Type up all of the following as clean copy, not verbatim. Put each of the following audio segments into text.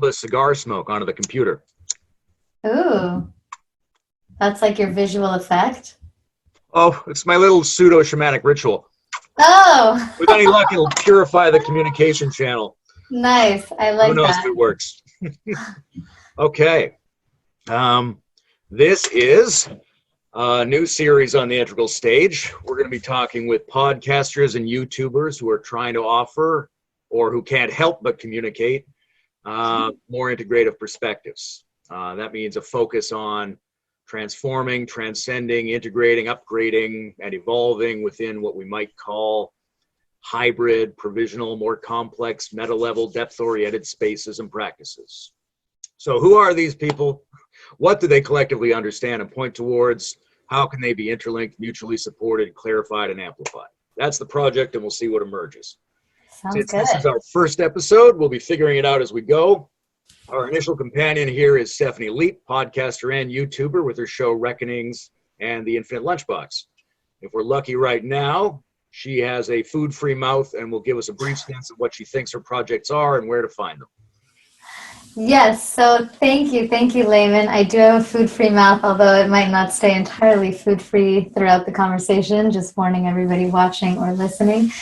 the cigar smoke onto the computer. Ooh, that's like your visual effect. Oh, it's my little pseudo-shamanic ritual. Oh, With any luck, it'll purify the communication channel. nice. I Who like knows that. if it works? Okay. This is a new series on the Integral Stage. We're going to be talking with podcasters and YouTubers who are trying to offer, or who can't help but communicate, more integrative perspectives. That means a focus on transforming, transcending, integrating, upgrading, and evolving within what we might call hybrid, provisional, more complex, meta-level, depth-oriented spaces and practices. So who are these people? What do they collectively understand and point towards? How can they be interlinked, mutually supported, clarified, and amplified? That's the project, and we'll see what emerges. Sounds Since good. this is our first episode, we'll be figuring it out as we go. Our initial companion here is Stephanie Lepp, podcaster and YouTuber with her show Reckonings and the Infinite Lunchbox. If we're lucky right now, she has a food-free mouth and will give us a brief sense of what she thinks her projects are and where to find them. Yes, so thank you, Layman. I do have a food-free mouth, although it might not stay entirely food-free throughout the conversation, just warning everybody watching or listening.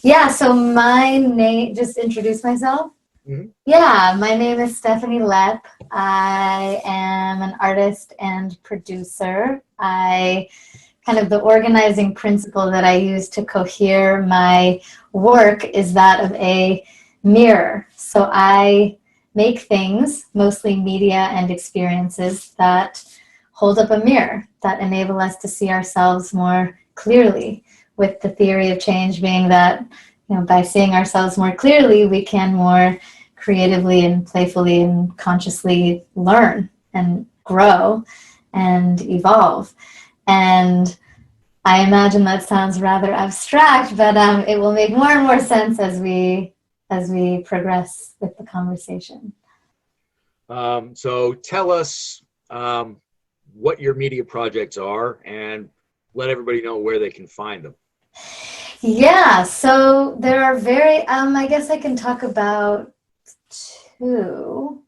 Yeah, so my name, just introduce myself. Mm-hmm. Yeah, my name is Stephanie Lepp. I am an artist and producer. Kind of the organizing principle that I use to cohere my work is that of a mirror. So I make things, mostly media and experiences, that hold up a mirror, that enable us to see ourselves more clearly, with the theory of change being that, by seeing ourselves more clearly, we can more creatively and playfully and consciously learn and grow and evolve. And I imagine that sounds rather abstract, but it will make more and more sense as we progress with the conversation. So tell us what your media projects are and let everybody know where they can find them. Yeah, so there are I guess I can talk about two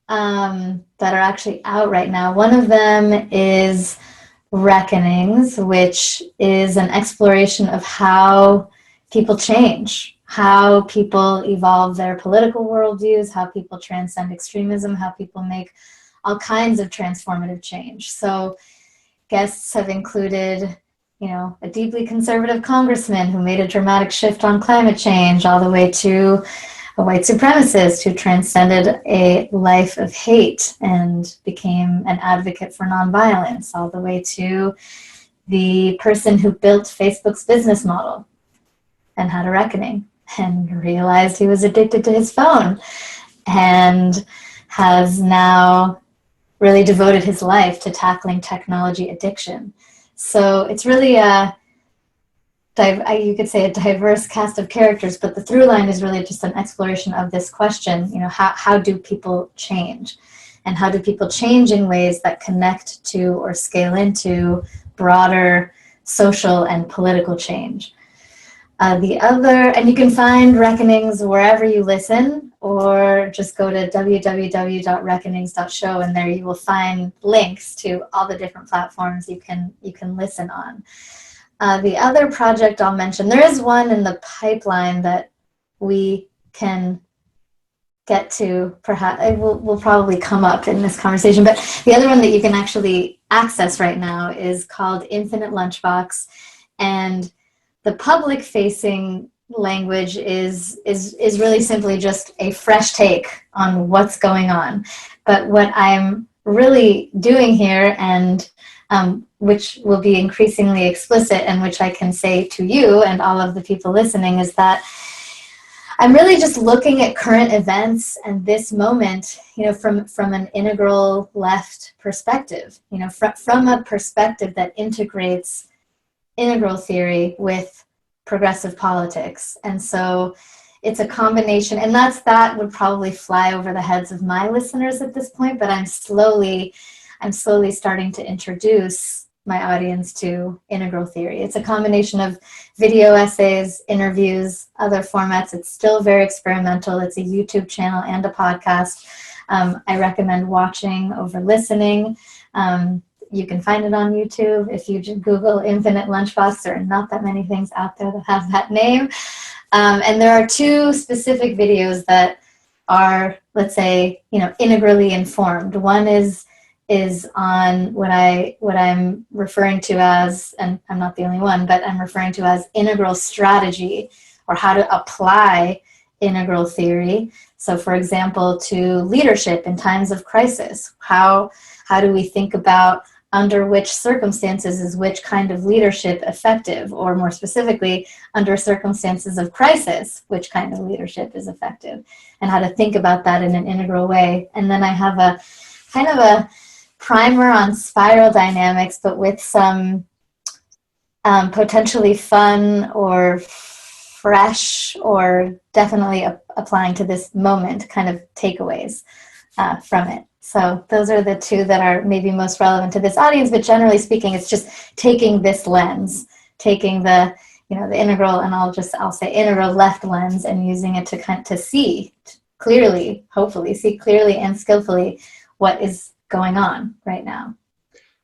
that are actually out right now. One of them is Reckonings, which is an exploration of how people change, how people evolve their political worldviews, how people transcend extremism, how people make all kinds of transformative change. So guests have included, a deeply conservative congressman who made a dramatic shift on climate change, all the way to a white supremacist who transcended a life of hate and became an advocate for nonviolence, all the way to the person who built Facebook's business model and had a reckoning and realized he was addicted to his phone and has now really devoted his life to tackling technology addiction. So it's really you could say a diverse cast of characters, but the through line is really just an exploration of this question, how do people change? And how do people change in ways that connect to or scale into broader social and political change? And you can find Reckonings wherever you listen, or just go to www.reckonings.show, and there you will find links to all the different platforms you can listen on. The other project I'll mention, there is one in the pipeline that we can get to, perhaps it will probably come up in this conversation, but the other one that you can actually access right now is called Infinite Lunchbox, and the public-facing language is really simply just a fresh take on what's going on. But what I'm really doing here, and which will be increasingly explicit, and which I can say to you and all of the people listening, is that I'm really just looking at current events and this moment, from an integral left perspective, from a perspective that integrates integral theory with progressive politics. And so it's a combination, and that would probably fly over the heads of my listeners at this point, but I'm slowly starting to introduce my audience to integral theory. It's a combination of video essays, interviews, other formats. It's still very experimental. It's a YouTube channel and a podcast. I recommend watching over listening. You can find it on YouTube. If you just Google Infinite Lunchbox, there are not that many things out there that have that name. And there are two specific videos that are, let's say, integrally informed. One is on what I'm referring to as, and I'm not the only one, but I'm referring to as integral strategy, or how to apply integral theory. So for example, to leadership in times of crisis, how do we think about under which circumstances is which kind of leadership effective, or more specifically, under circumstances of crisis, which kind of leadership is effective, and how to think about that in an integral way. And then I have a kind of a primer on spiral dynamics, but with some potentially fun or fresh, or definitely applying to this moment kind of takeaways from it. So those are the two that are maybe most relevant to this audience, but generally speaking, it's just taking this lens, taking the integral, and I'll say integral left lens, and using it to see clearly, hopefully see clearly and skillfully what is going on right now.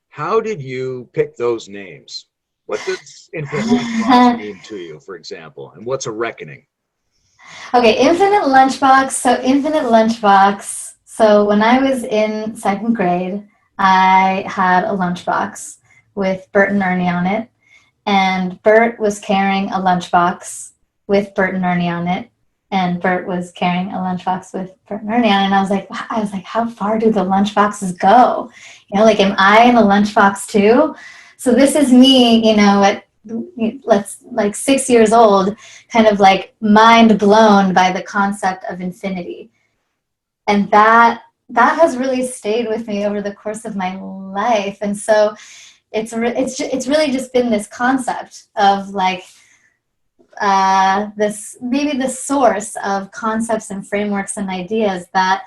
How did you pick those names? What does Infinite Lunchbox mean to you, for example? And what's a reckoning? Okay, Infinite Lunchbox. So when I was in second grade, I had a lunchbox with Bert and Ernie on it. And Bert was carrying a lunchbox with Bert and Ernie on it. And Bert was carrying a lunchbox with Bert and Ernie on it. And I was like, how far do the lunchboxes go? Am I in a lunchbox too? So this is me, at 6 years old, kind of like mind blown by the concept of infinity. And that has really stayed with me over the course of my life. And so it's really just been this concept of the source of concepts and frameworks and ideas that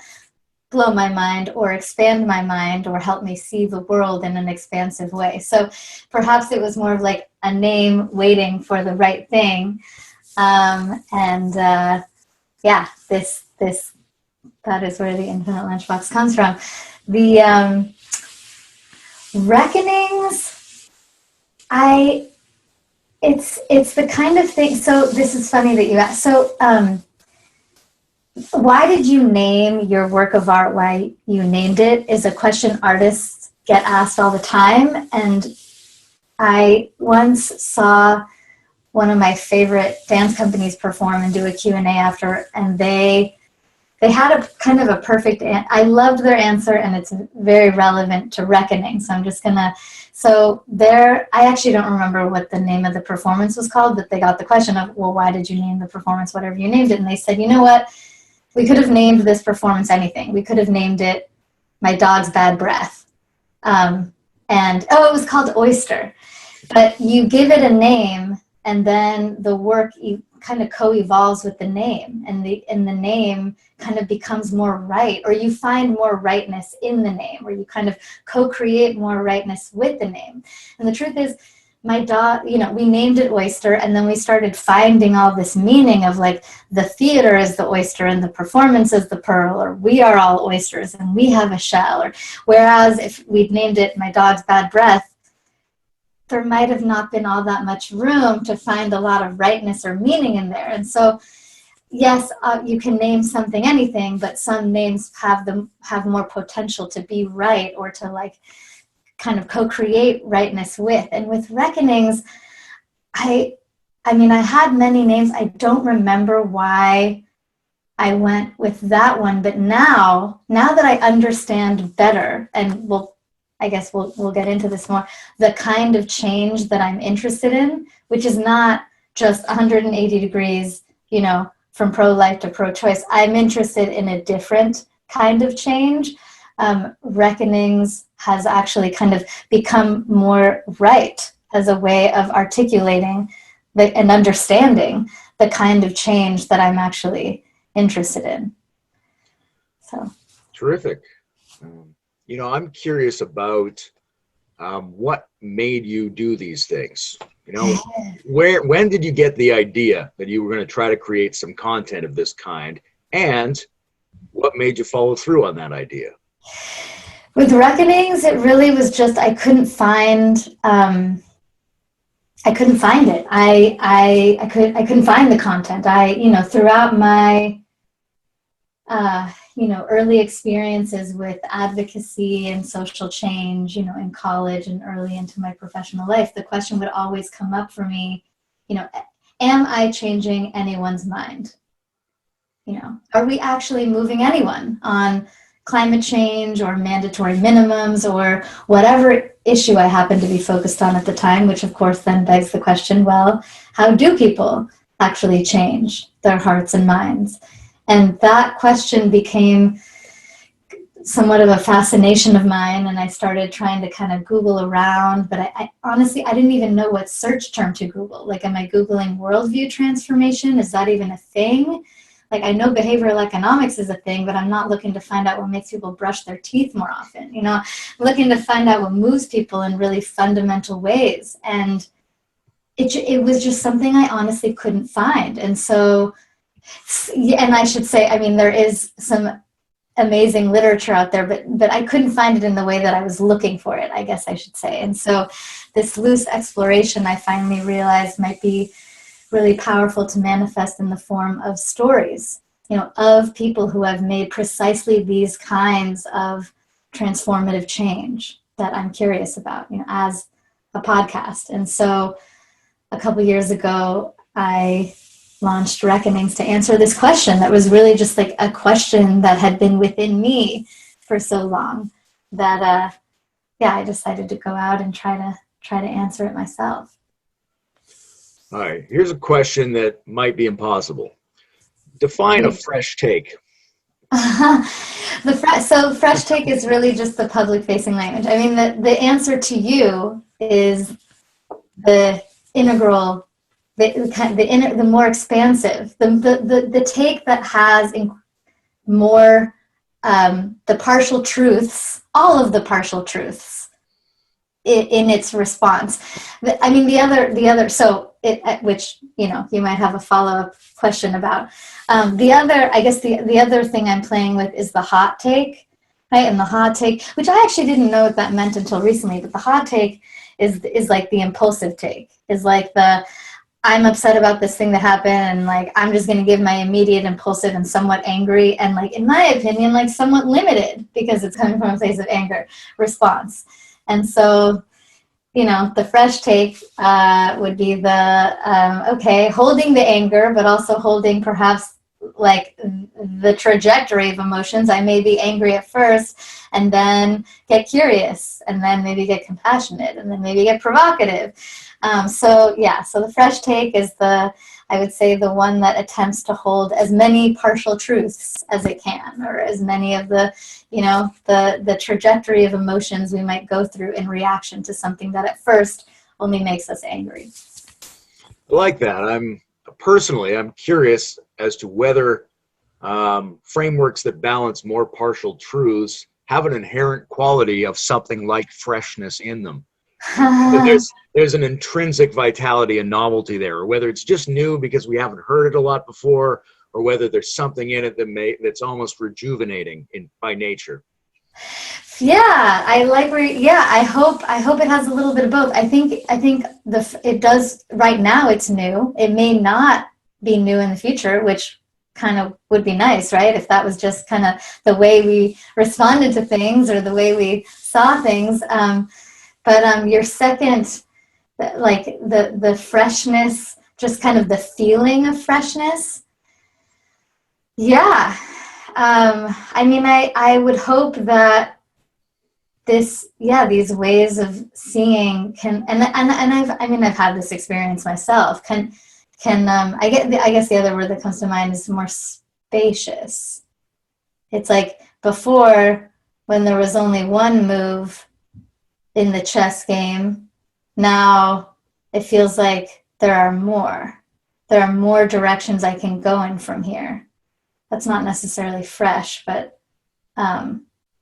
blow my mind or expand my mind or help me see the world in an expansive way. So perhaps it was more of like a name waiting for the right thing. That is where the Infinite Lunchbox comes from. The Reckonings, it's the kind of thing. So this is funny that you asked. So why did you name your work of art? Why you named it is a question artists get asked all the time. And I once saw one of my favorite dance companies perform and do a Q&A after, and they had a kind of a perfect, I loved their answer, and it's very relevant to Reckoning. So I'm just gonna, I actually don't remember what the name of the performance was called, but they got the question of, well, why did you name the performance whatever you named it? And they said, you know what? We could have named this performance anything. We could have named it My Dog's Bad Breath. It was called Oyster. But you give it a name, and then the work kind of co-evolves with the name, and the name kind of becomes more right, or you find more rightness in the name, or you kind of co-create more rightness with the name. And the truth is, my dog, we named it Oyster, and then we started finding all this meaning of like the theater is the oyster and the performance is the pearl, or we are all oysters and we have a shell. Or whereas if we'd named it My Dog's Bad Breath, there might have not been all that much room to find a lot of rightness or meaning in there. And so, yes, you can name something anything, but some names have more potential to be right, or to like kind of co-create rightness with. And with Reckonings, I had many names. I don't remember why I went with that one, but now that I understand better, and I guess we'll get into this more, the kind of change that I'm interested in, which is not just 180 degrees, from pro-life to pro-choice. I'm interested in a different kind of change. Reckonings has actually kind of become more right as a way of articulating and understanding the kind of change that I'm actually interested in. So terrific. I'm curious about what made you do these things? You know, when did you get the idea that you were going to try to create some content of this kind? And what made you follow through on that idea? With Reckonings, it really was just I couldn't find it. I couldn't find the content. Throughout my early experiences with advocacy and social change, in college and early into my professional life, the question would always come up for me, am I changing anyone's mind? Are we actually moving anyone on climate change or mandatory minimums or whatever issue I happen to be focused on at the time, which of course then begs the question, well, how do people actually change their hearts and minds? And that question became somewhat of a fascination of mine, and I started trying to kind of Google around, but I honestly, I didn't even know what search term to Google. Like, am I Googling worldview transformation? Is that even a thing? Like, I know behavioral economics is a thing, but I'm not looking to find out what makes people brush their teeth more often. I'm looking to find out what moves people in really fundamental ways. And it was just something I honestly couldn't find. And so, and I should say, there is some amazing literature out there, but I couldn't find it in the way that I was looking for it, I guess I should say. And so this loose exploration, I finally realized, might be really powerful to manifest in the form of stories, of people who have made precisely these kinds of transformative change that I'm curious about, as a podcast. And so a couple years ago, I launched Reckonings to answer this question that was really just like a question that had been within me for so long that, I decided to go out and try to answer it myself. All right, here's a question that might be impossible. Define a fresh take. So fresh take is really just the public-facing language. The answer to you is the integral, the more expansive, the take that has more the partial truths, all of the partial truths in its response. The other. So which you might have a follow-up question about. The other thing I'm playing with is the hot take, right? And the hot take, which I actually didn't know what that meant until recently, but the hot take is like the impulsive take, is like I'm upset about this thing that happened, and like I'm just going to give my immediate impulsive and somewhat angry and, like, in my opinion, like somewhat limited, because it's coming from a place of anger, response. And so the fresh take would be holding the anger, but also holding perhaps like the trajectory of emotions. I may be angry at first and then get curious and then maybe get compassionate and then maybe get provocative. So the fresh take is I would say the one that attempts to hold as many partial truths as it can, or as many of the trajectory of emotions we might go through in reaction to something that at first only makes us angry. I like that. I'm curious as to whether frameworks that balance more partial truths have an inherent quality of something like freshness in them. There's an intrinsic vitality and novelty there, or whether it's just new because we haven't heard it a lot before, or whether there's something in it that's almost rejuvenating by nature. Yeah, I like I hope it has a little bit of both. I think it does right now. It's new. It may not be new in the future, which kind of would be nice, right? If that was just kind of the way we responded to things or the way we saw things. But your second, like the freshness, just kind of the feeling of freshness. Yeah. I would hope that these ways of seeing can, and I've had this experience myself, I guess the other word that comes to mind is more spacious. It's like before, when there was only one move in the chess game, now it feels like there are more directions I can go in from here. That's not necessarily fresh, but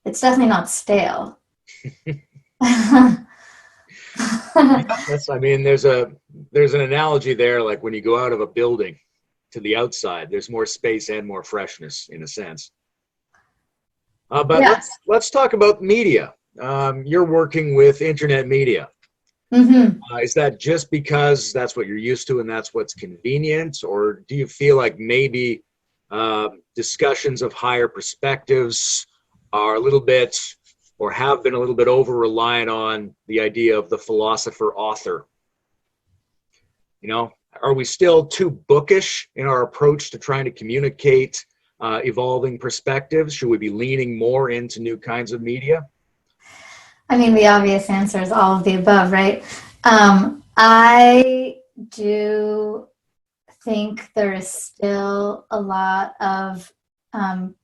it's definitely not stale. I mean, there's an analogy there, like when you go out of a building to the outside, there's more space and more freshness in a sense. But Yes. let's talk about media. You're working with internet media. Is that just because that's what you're used to and that's what's convenient, or do you feel like maybe discussions of higher perspectives are a little bit, or have been a little bit over reliant on the idea of the philosopher author? You know, are we still too bookish in our approach to trying to communicate evolving perspectives? Should we be leaning more into new kinds of media? I mean, the obvious answer is all of the above, right? I do think there is still a lot of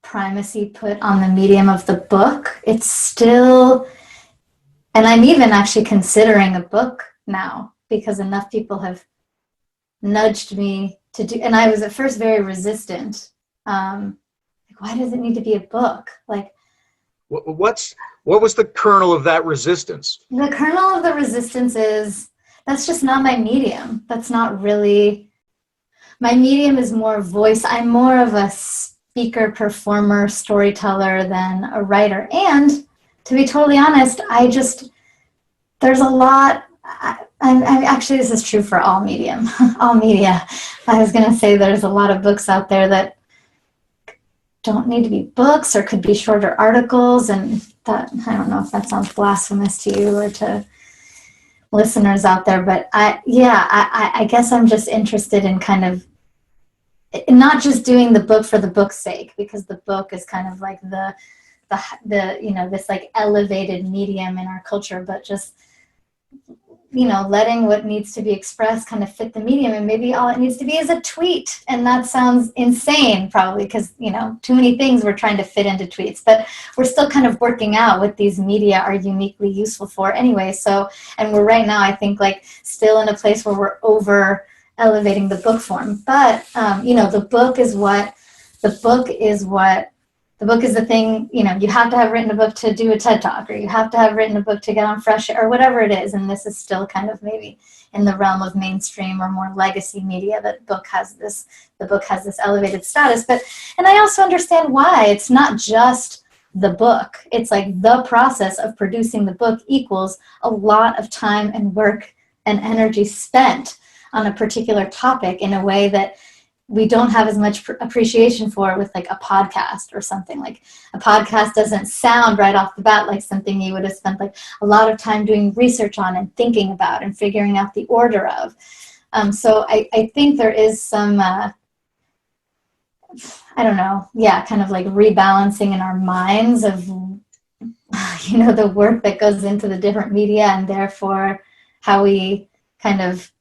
primacy put on the medium of the book. It's still, and I'm even actually considering a book now because enough people have nudged me to do, and I was at first very resistant. Like, why does it need to be a book? Like, what was the kernel of that resistance? the kernel of the resistance is that's just not my medium. That's not really, my medium is more voice. I'm more of a speaker, performer, storyteller than a writer. And to be totally honest, there's a lot, I actually, this is true for all medium, all media. I was going to say there's a lot of books out there that don't need to be books or could be shorter articles, and that, I don't know if that sounds blasphemous to you or to listeners out there, but I guess I'm just interested in kind of not just doing the book for the book's sake, because the book is kind of like the this like elevated medium in our culture, but just letting what needs to be expressed kind of fit the medium, and maybe all it needs to be is a tweet. And that sounds insane probably because too many things we're trying to fit into tweets, but we're still kind of working out what these media are uniquely useful for anyway. So, and we're right now, I think, like still in a place where we're over elevating the book form, but the book is the thing. You have to have written a book to do a TED Talk, or you have to have written a book to get on Fresh Air, or whatever it is. And this is still kind of maybe in the realm of mainstream or more legacy media, that the book has this elevated status. And I also understand why. It's not just the book. It's like the process of producing the book equals a lot of time and work and energy spent on a particular topic in a way that we don't have as much appreciation for with like a podcast or something. Like a podcast doesn't sound right off the bat like something you would have spent like a lot of time doing research on and thinking about and figuring out the order of. So I think there is some, I don't know, kind of like rebalancing in our minds of, the work that goes into the different media, and therefore how we kind of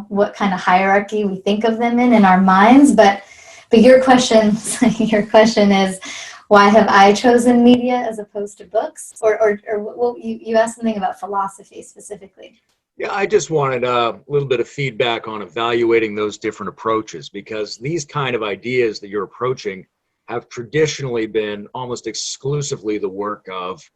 what kind of hierarchy we think of them in our minds. But your question is, why have I chosen media as opposed to books? Or you asked something about philosophy specifically. Yeah, I just wanted a little bit of feedback on evaluating those different approaches, because these kind of ideas that you're approaching have traditionally been almost exclusively the work of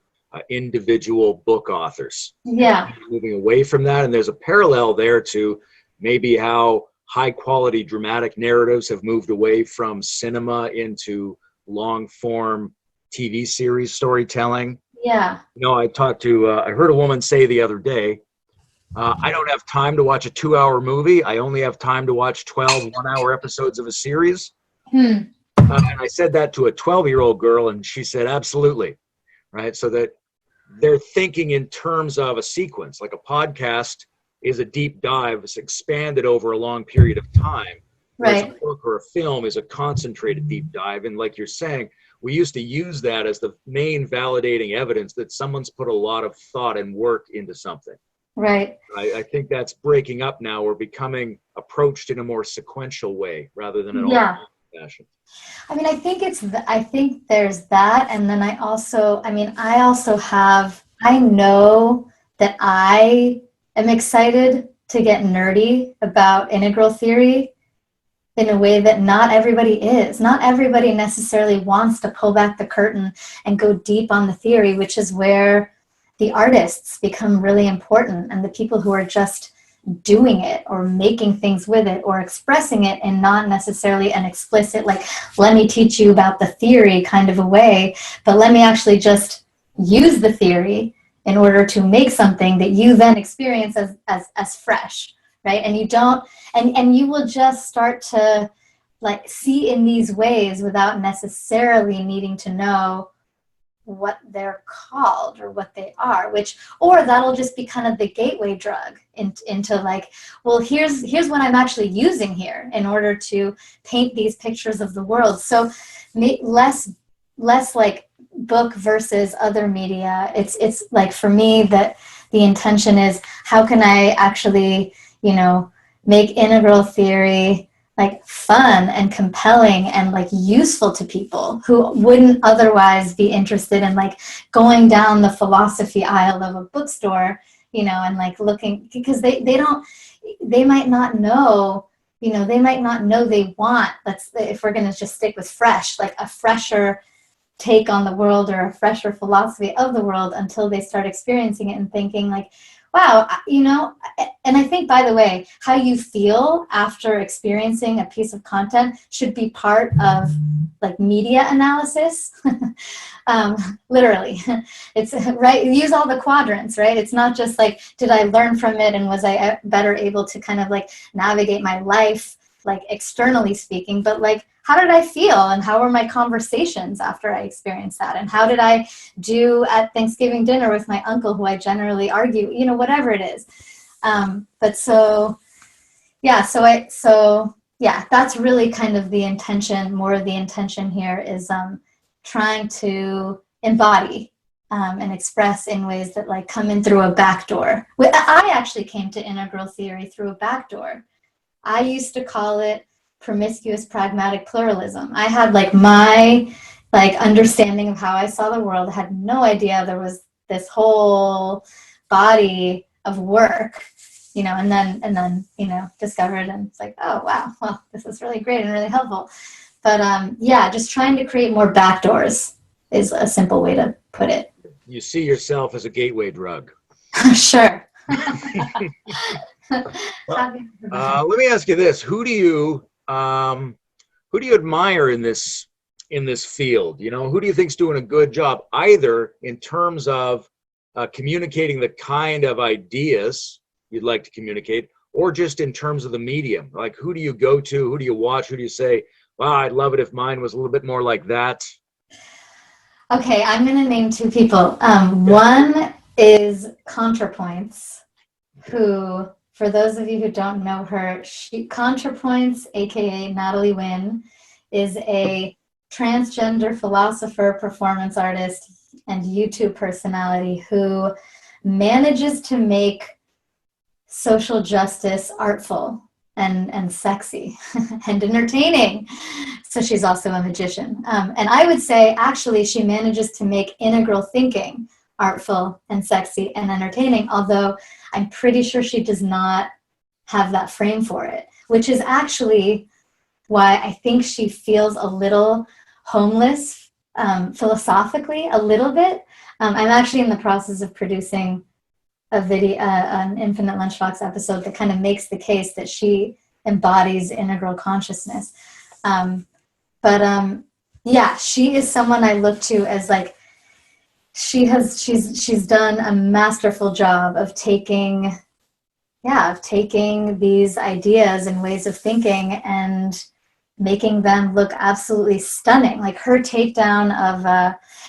individual book authors. Yeah. Moving away from that, and there's a parallel there to maybe how high quality dramatic narratives have moved away from cinema into long form TV series storytelling. Yeah. I heard a woman say the other day, I don't have time to watch a 2-hour movie. I only have time to watch 12 one-hour episodes of a series. And I said that to a 12-year-old girl, and she said, absolutely. Right. So that they're thinking in terms of a sequence. Like a podcast is a deep dive. It's expanded over a long period of time. Right. A book or a film is a concentrated deep dive. And like you're saying, we used to use that as the main validating evidence that someone's put a lot of thought and work into something. Right. I think that's breaking up now. We're becoming approached in a more sequential way rather than an fashion. I mean, I think there's that. And then I know that I am excited to get nerdy about integral theory in a way that not everybody is. Not everybody necessarily wants to pull back the curtain and go deep on the theory, which is where the artists become really important, and the people who are just doing it or making things with it or expressing it in not necessarily an explicit, like, let me teach you about the theory kind of a way, but let me actually just use the theory in order to make something that you then experience as fresh, right? And you don't, and you will just start to like see in these ways without necessarily needing to know what they're called or what they are, or that'll just be kind of the gateway drug into like, well, here's what I'm actually using here in order to paint these pictures of the world. So less like book versus other media. It's like, for me, that the intention is, how can I actually, make integral theory like fun and compelling and like useful to people who wouldn't otherwise be interested in like going down the philosophy aisle of a bookstore, and like looking, because they might not know, they want, if we're going to just stick with fresh, like a fresher take on the world or a fresher philosophy of the world, until they start experiencing it and thinking like, wow, and I think, by the way, how you feel after experiencing a piece of content should be part of like media analysis. Literally, it's right. Use all the quadrants, right? It's not just like, did I learn from it and was I better able to kind of like navigate my life, like externally speaking, but like, how did I feel and how were my conversations after I experienced that? And how did I do at Thanksgiving dinner with my uncle, who I generally argue, whatever it is. That's really kind of the intention. More of the intention here is trying to embody and express in ways that like come in through a back door. I actually came to integral theory through a back door. I used to call it promiscuous pragmatic pluralism. I had like my like understanding of how I saw the world. I had no idea there was this whole body of work, and then discovered, and it's like, oh wow, well, this is really great and really helpful. But just trying to create more backdoors is a simple way to put it. You see yourself as a gateway drug. Sure. Let me ask you this: who do you admire in this field? Who do you think's doing a good job, either in terms of communicating the kind of ideas you'd like to communicate, or just in terms of the medium? Like, who do you go to? Who do you watch? Who do you say, wow, I'd love it if mine was a little bit more like that? Okay, I'm going to name two people. One is ContraPoints, who, for those of you who don't know her, ContraPoints, aka Natalie Wynn, is a transgender philosopher, performance artist, and YouTube personality who manages to make social justice artful and sexy and entertaining. So she's also a magician. And I would say, actually, she manages to make integral thinking artful and sexy and entertaining, although I'm pretty sure she does not have that frame for it, which is actually why I think she feels a little homeless philosophically, a little bit. I'm actually in the process of producing a video, an Infinite Lunchbox episode that kind of makes the case that she embodies integral consciousness. She is someone I look to as like, she's done a masterful job of taking these ideas and ways of thinking and making them look absolutely stunning. Like her takedown of,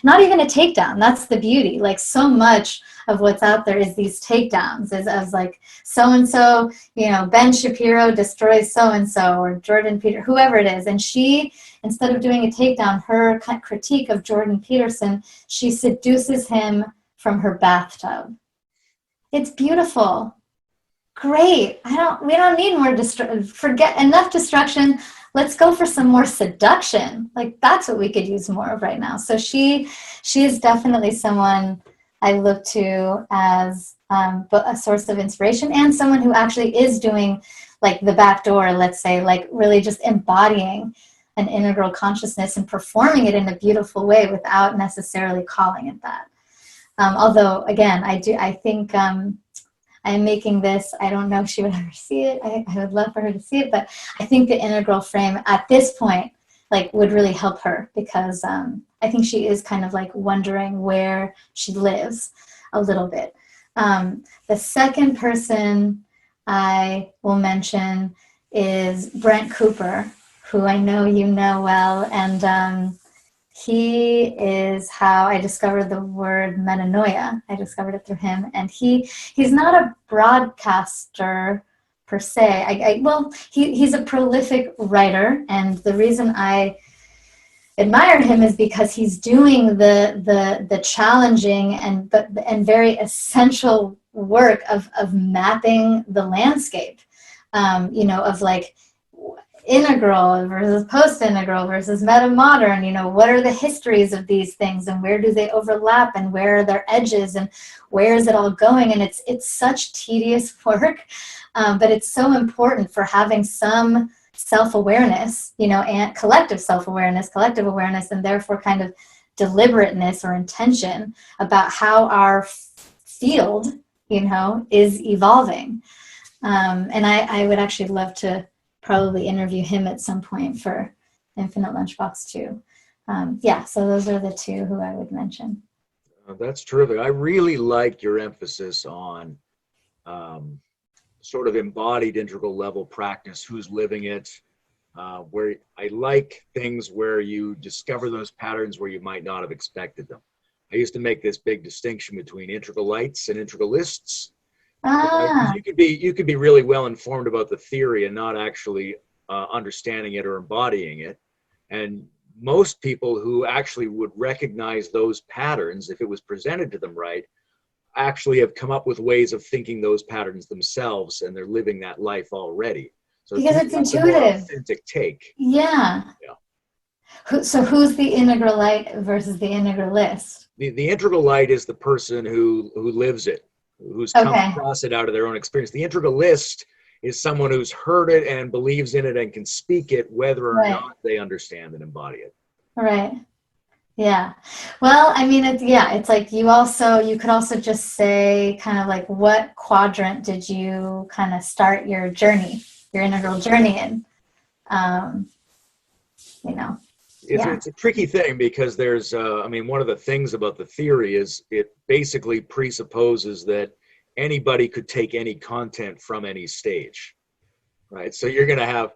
not even a takedown, that's the beauty. Like so much of what's out there is these takedowns, as like so-and-so, Ben Shapiro destroys so-and-so, or Jordan Peterson, whoever it is. And she, instead of doing a takedown, her critique of Jordan Peterson, she seduces him from her bathtub. It's beautiful. Great. We don't need more forget enough destruction. Let's go for some more seduction. Like that's what we could use more of right now. So she is definitely someone I look to as a source of inspiration, and someone who actually is doing like the back door, let's say, like really just embodying an integral consciousness and performing it in a beautiful way without necessarily calling it that. Although, again, I think I'm making this, I don't know if she would ever see it. I would love for her to see it, but I think the integral frame at this point, like, would really help her, because I think she is kind of like wondering where she lives a little bit. The second person I will mention is Brent Cooper, who I know you know well, and he is how I discovered the word metanoia. I discovered it through him, and he's not a broadcaster per se. Well, he's a prolific writer, and the reason I admire him is because he's doing the challenging and very essential work of mapping the landscape, of like integral versus post-integral versus meta-modern. What are the histories of these things, and where do they overlap, and where are their edges, and where is it all going? And it's such tedious work, but it's so important for having some self-awareness, and collective self-awareness, collective awareness, and therefore kind of deliberateness or intention about how our field, is evolving. And I would actually love to probably interview him at some point for Infinite Lunchbox too. So those are the two who I would mention. That's terrific. I really like your emphasis on sort of embodied integral level practice, who's living it, where I like things where you discover those patterns where you might not have expected them. I used to make this big distinction between integralites and integralists. You could be really well informed about the theory and not actually understanding it or embodying it. And most people who actually would recognize those patterns, if it was presented to them right, actually have come up with ways of thinking those patterns themselves, and they're living that life already. So because it's intuitive. Authentic take. Yeah. So who's the integralite versus the integralist? The integralite is the person who lives it, who's come across it out of their own experience. The integralist is someone who's heard it and believes in it and can speak it, whether or not they understand and embody it. Right. Yeah. Well, I mean, it's like you could also just say kind of like, what quadrant did you kind of start your journey, your integral journey in? It's a tricky thing, because there's, one of the things about the theory is it basically presupposes that anybody could take any content from any stage, right? So you're going to have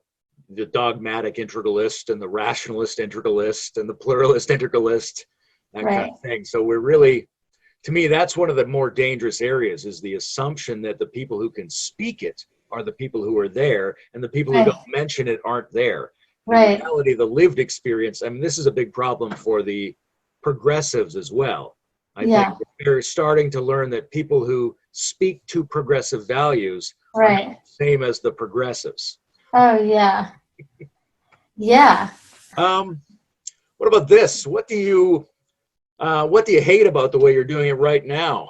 the dogmatic integralist and the rationalist integralist and the pluralist integralist, that kind of thing. So we're really, to me, that's one of the more dangerous areas, is the assumption that the people who can speak it are the people who are there, and the people who don't mention it aren't there. In reality, the lived experience, this is a big problem for the progressives as well. I think they're starting to learn that people who speak to progressive values are not the same as the progressives. Oh, yeah. Yeah. What about this? What do you hate about the way you're doing it right now?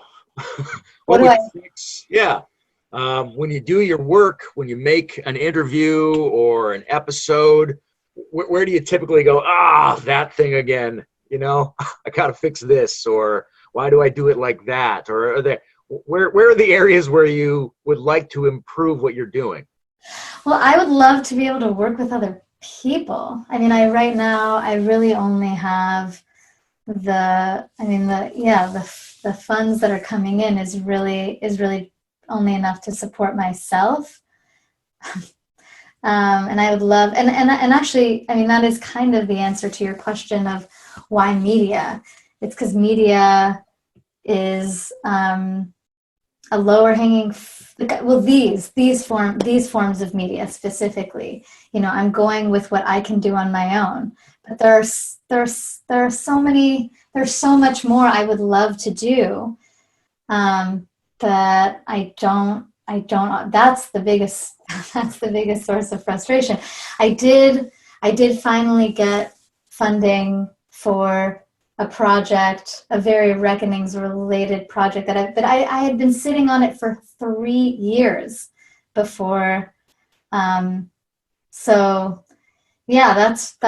What do I fix? Yeah. When you do your work, when you make an interview or an episode, where do you typically go, that thing again, I gotta fix this, or why do I do it like that? Or where are the areas where you would like to improve what you're doing? Well, I would love to be able to work with other people. Right now, I really only have the funds that are coming in is really only enough to support myself. And I would love, and actually, that is kind of the answer to your question of why media. It's because media is a lower hanging. Well, these forms of media specifically. I'm going with what I can do on my own. But there's so much more I would love to do. That I don't, that's the biggest source of frustration. I did finally get funding for a project, a very Reckonings related project but I had been sitting on it for 3 years before. So yeah, that's,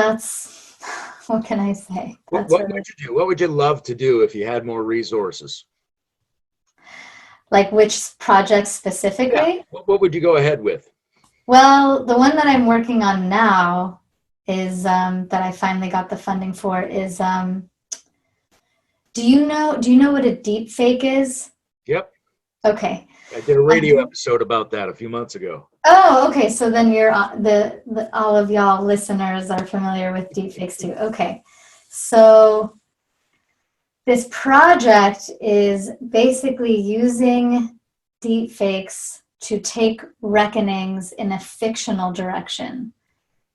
what can I say? What would you do? What would you love to do if you had more resources? Like which project specifically? Yeah. What would you go ahead with? Well, the one that I'm working on now is that I finally got the funding for is do you know what a deepfake is? Yep. Okay. I did a radio episode about that a few months ago. Oh, okay. So then you're the all of y'all listeners are familiar with deepfakes too. Okay. So this project is basically using deepfakes to take Reckonings in a fictional direction.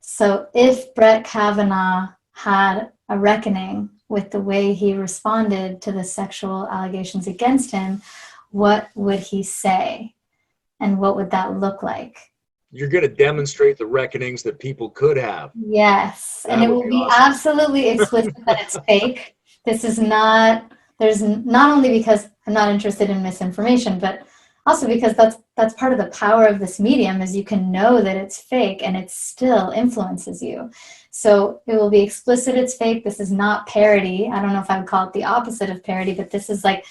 So if Brett Kavanaugh had a reckoning with the way he responded to the sexual allegations against him, what would he say? And what would that look like? You're going to demonstrate the reckonings that people could have. Yes, and it will be awesome. Absolutely explicit that it's fake. This is not, there's not only because I'm not interested in misinformation, but also because that's part of the power of this medium is you can know that it's fake and it still influences you. So it will be explicit it's fake. This is not parody. I don't know if I would call it the opposite of parody, but this is like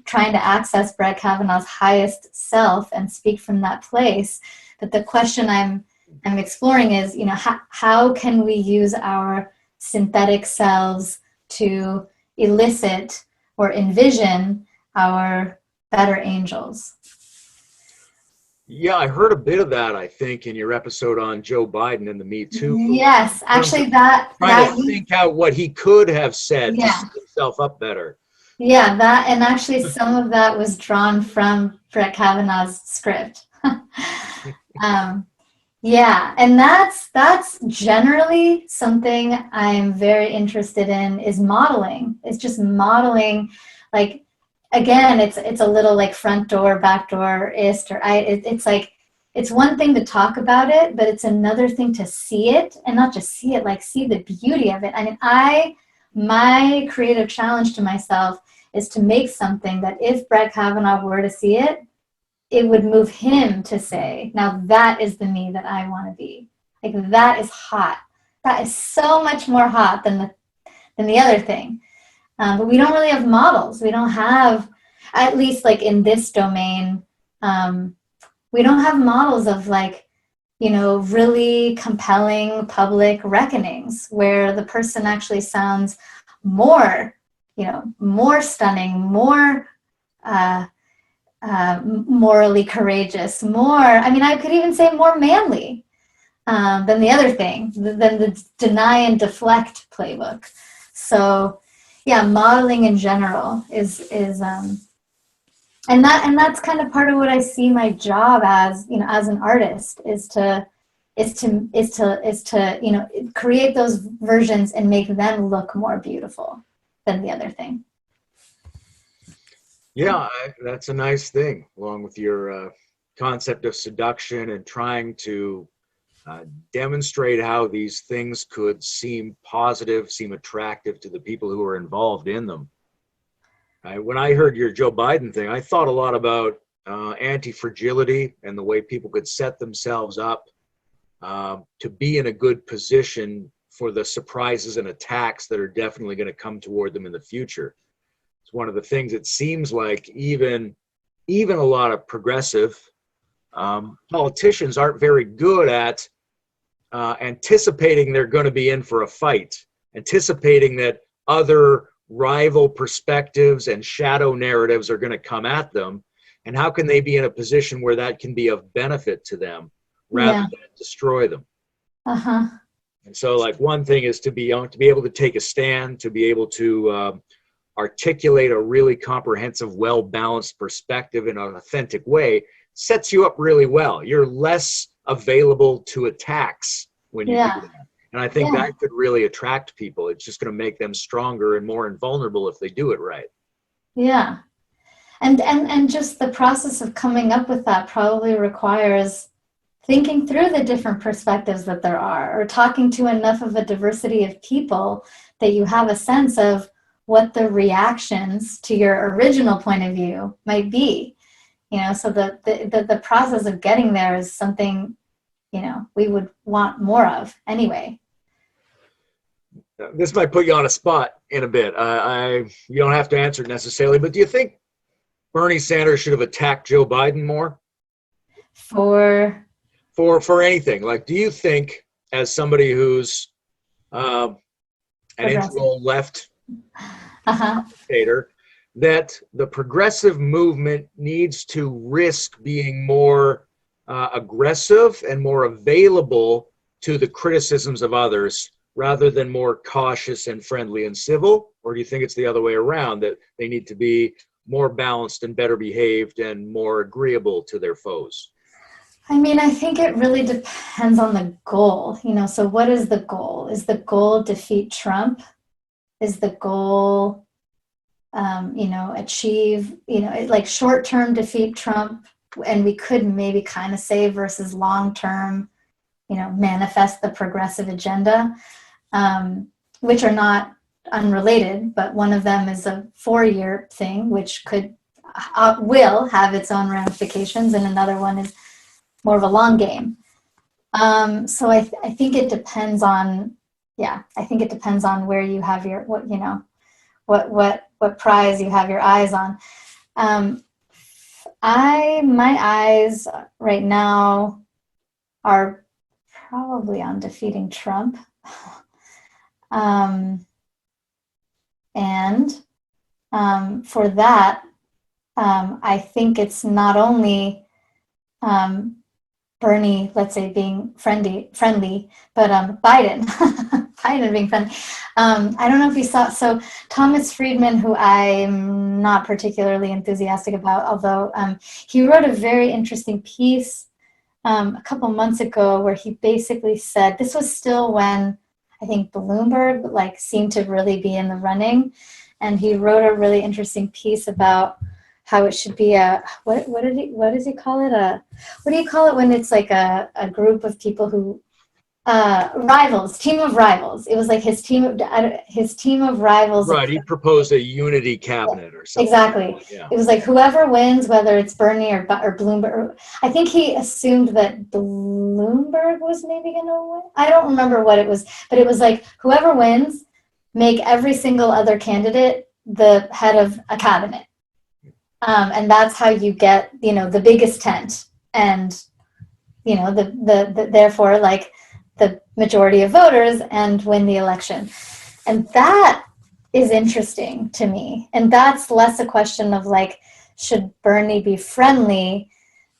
trying to access Brett Kavanaugh's highest self and speak from that place. But the question I'm exploring is, how can we use our synthetic selves to elicit or envision our better angels? Yeah, I heard a bit of that, I think, in your episode on Joe Biden and the Me Too. Yes, actually trying to think out what he could have said to set himself up better. Yeah, that, and actually some of that was drawn from Brett Kavanaugh's script. Yeah, and that's generally something I'm very interested in is modeling. It's just modeling, like, again, it's a little like front door, back door-ist, it's like, it's one thing to talk about it, but it's another thing to see it, and not just see it, like see the beauty of it. I mean, my creative challenge to myself is to make something that if Brett Kavanaugh were to see it, it would move him to say, now that is the me that I want to be. Like, that is hot. That is so much more hot than the other thing. But we don't really have models. We don't have, at least like in this domain, we don't have models of like, really compelling public reckonings where the person actually sounds more, more stunning, more morally courageous, I could even say more manly than the other thing, than the deny and deflect playbook. So yeah, modeling in general is and that's kind of part of what I see my job as, as an artist is to create those versions and make them look more beautiful than the other thing. Yeah, that's a nice thing, along with your concept of seduction and trying to demonstrate how these things could seem positive, seem attractive to the people who are involved in them. When I heard your Joe Biden thing, I thought a lot about anti-fragility and the way people could set themselves up to be in a good position for the surprises and attacks that are definitely going to come toward them in the future. It's one of the things it seems like even a lot of progressive politicians aren't very good at anticipating they're going to be in for a fight, anticipating that other rival perspectives and shadow narratives are going to come at them, and how can they be in a position where that can be of benefit to them rather than destroy them. And so, like, one thing is to be able to take a stand, to be able to articulate a really comprehensive, well-balanced perspective in an authentic way, sets you up really well. You're less available to attacks when you do that. And I think that could really attract people. It's just going to make them stronger and more invulnerable if they do it right. Yeah. And just the process of coming up with that probably requires thinking through the different perspectives that there are, or talking to enough of a diversity of people that you have a sense of what the reactions to your original point of view might be. So the process of getting there is something, we would want more of anyway. This might put you on a spot in a bit. You don't have to answer it necessarily, but do you think Bernie Sanders should have attacked Joe Biden more? For anything. Like, do you think, as somebody who's an integral left dictator, that the progressive movement needs to risk being more aggressive and more available to the criticisms of others rather than more cautious and friendly and civil? Or do you think it's the other way around, that they need to be more balanced and better behaved and more agreeable to their foes? I mean, I think it really depends on the goal, so what is the goal? Is the goal defeat Trump? Is the goal, achieve, like short-term defeat Trump, and we could maybe kind of say versus long-term, manifest the progressive agenda, which are not unrelated, but one of them is a 4-year thing, which will have its own ramifications, and another one is more of a long game. So I think it depends on, where you have your, what prize you have your eyes on. My eyes right now are probably on defeating Trump. For that, I think it's not only Bernie, let's say, being friendly, but Biden, Biden being friendly. I don't know if you saw, so Thomas Friedman, who I'm not particularly enthusiastic about, although he wrote a very interesting piece a couple months ago where he basically said, this was still when I think Bloomberg seemed to really be in the running, and he wrote a really interesting piece about how it should be what does he call it? What do you call it when it's like a group of people who rivals, team of rivals. It was like his team of rivals. Right, he proposed a unity cabinet or something. Exactly. Yeah. It was like whoever wins, whether it's Bernie or Bloomberg. I think he assumed that Bloomberg was maybe going to win. I don't remember what it was, but it was like whoever wins, make every single other candidate the head of a cabinet. And that's how you get, the biggest tent, and, therefore, the majority of voters, and win the election. And that is interesting to me. And that's less a question of should Bernie be friendly,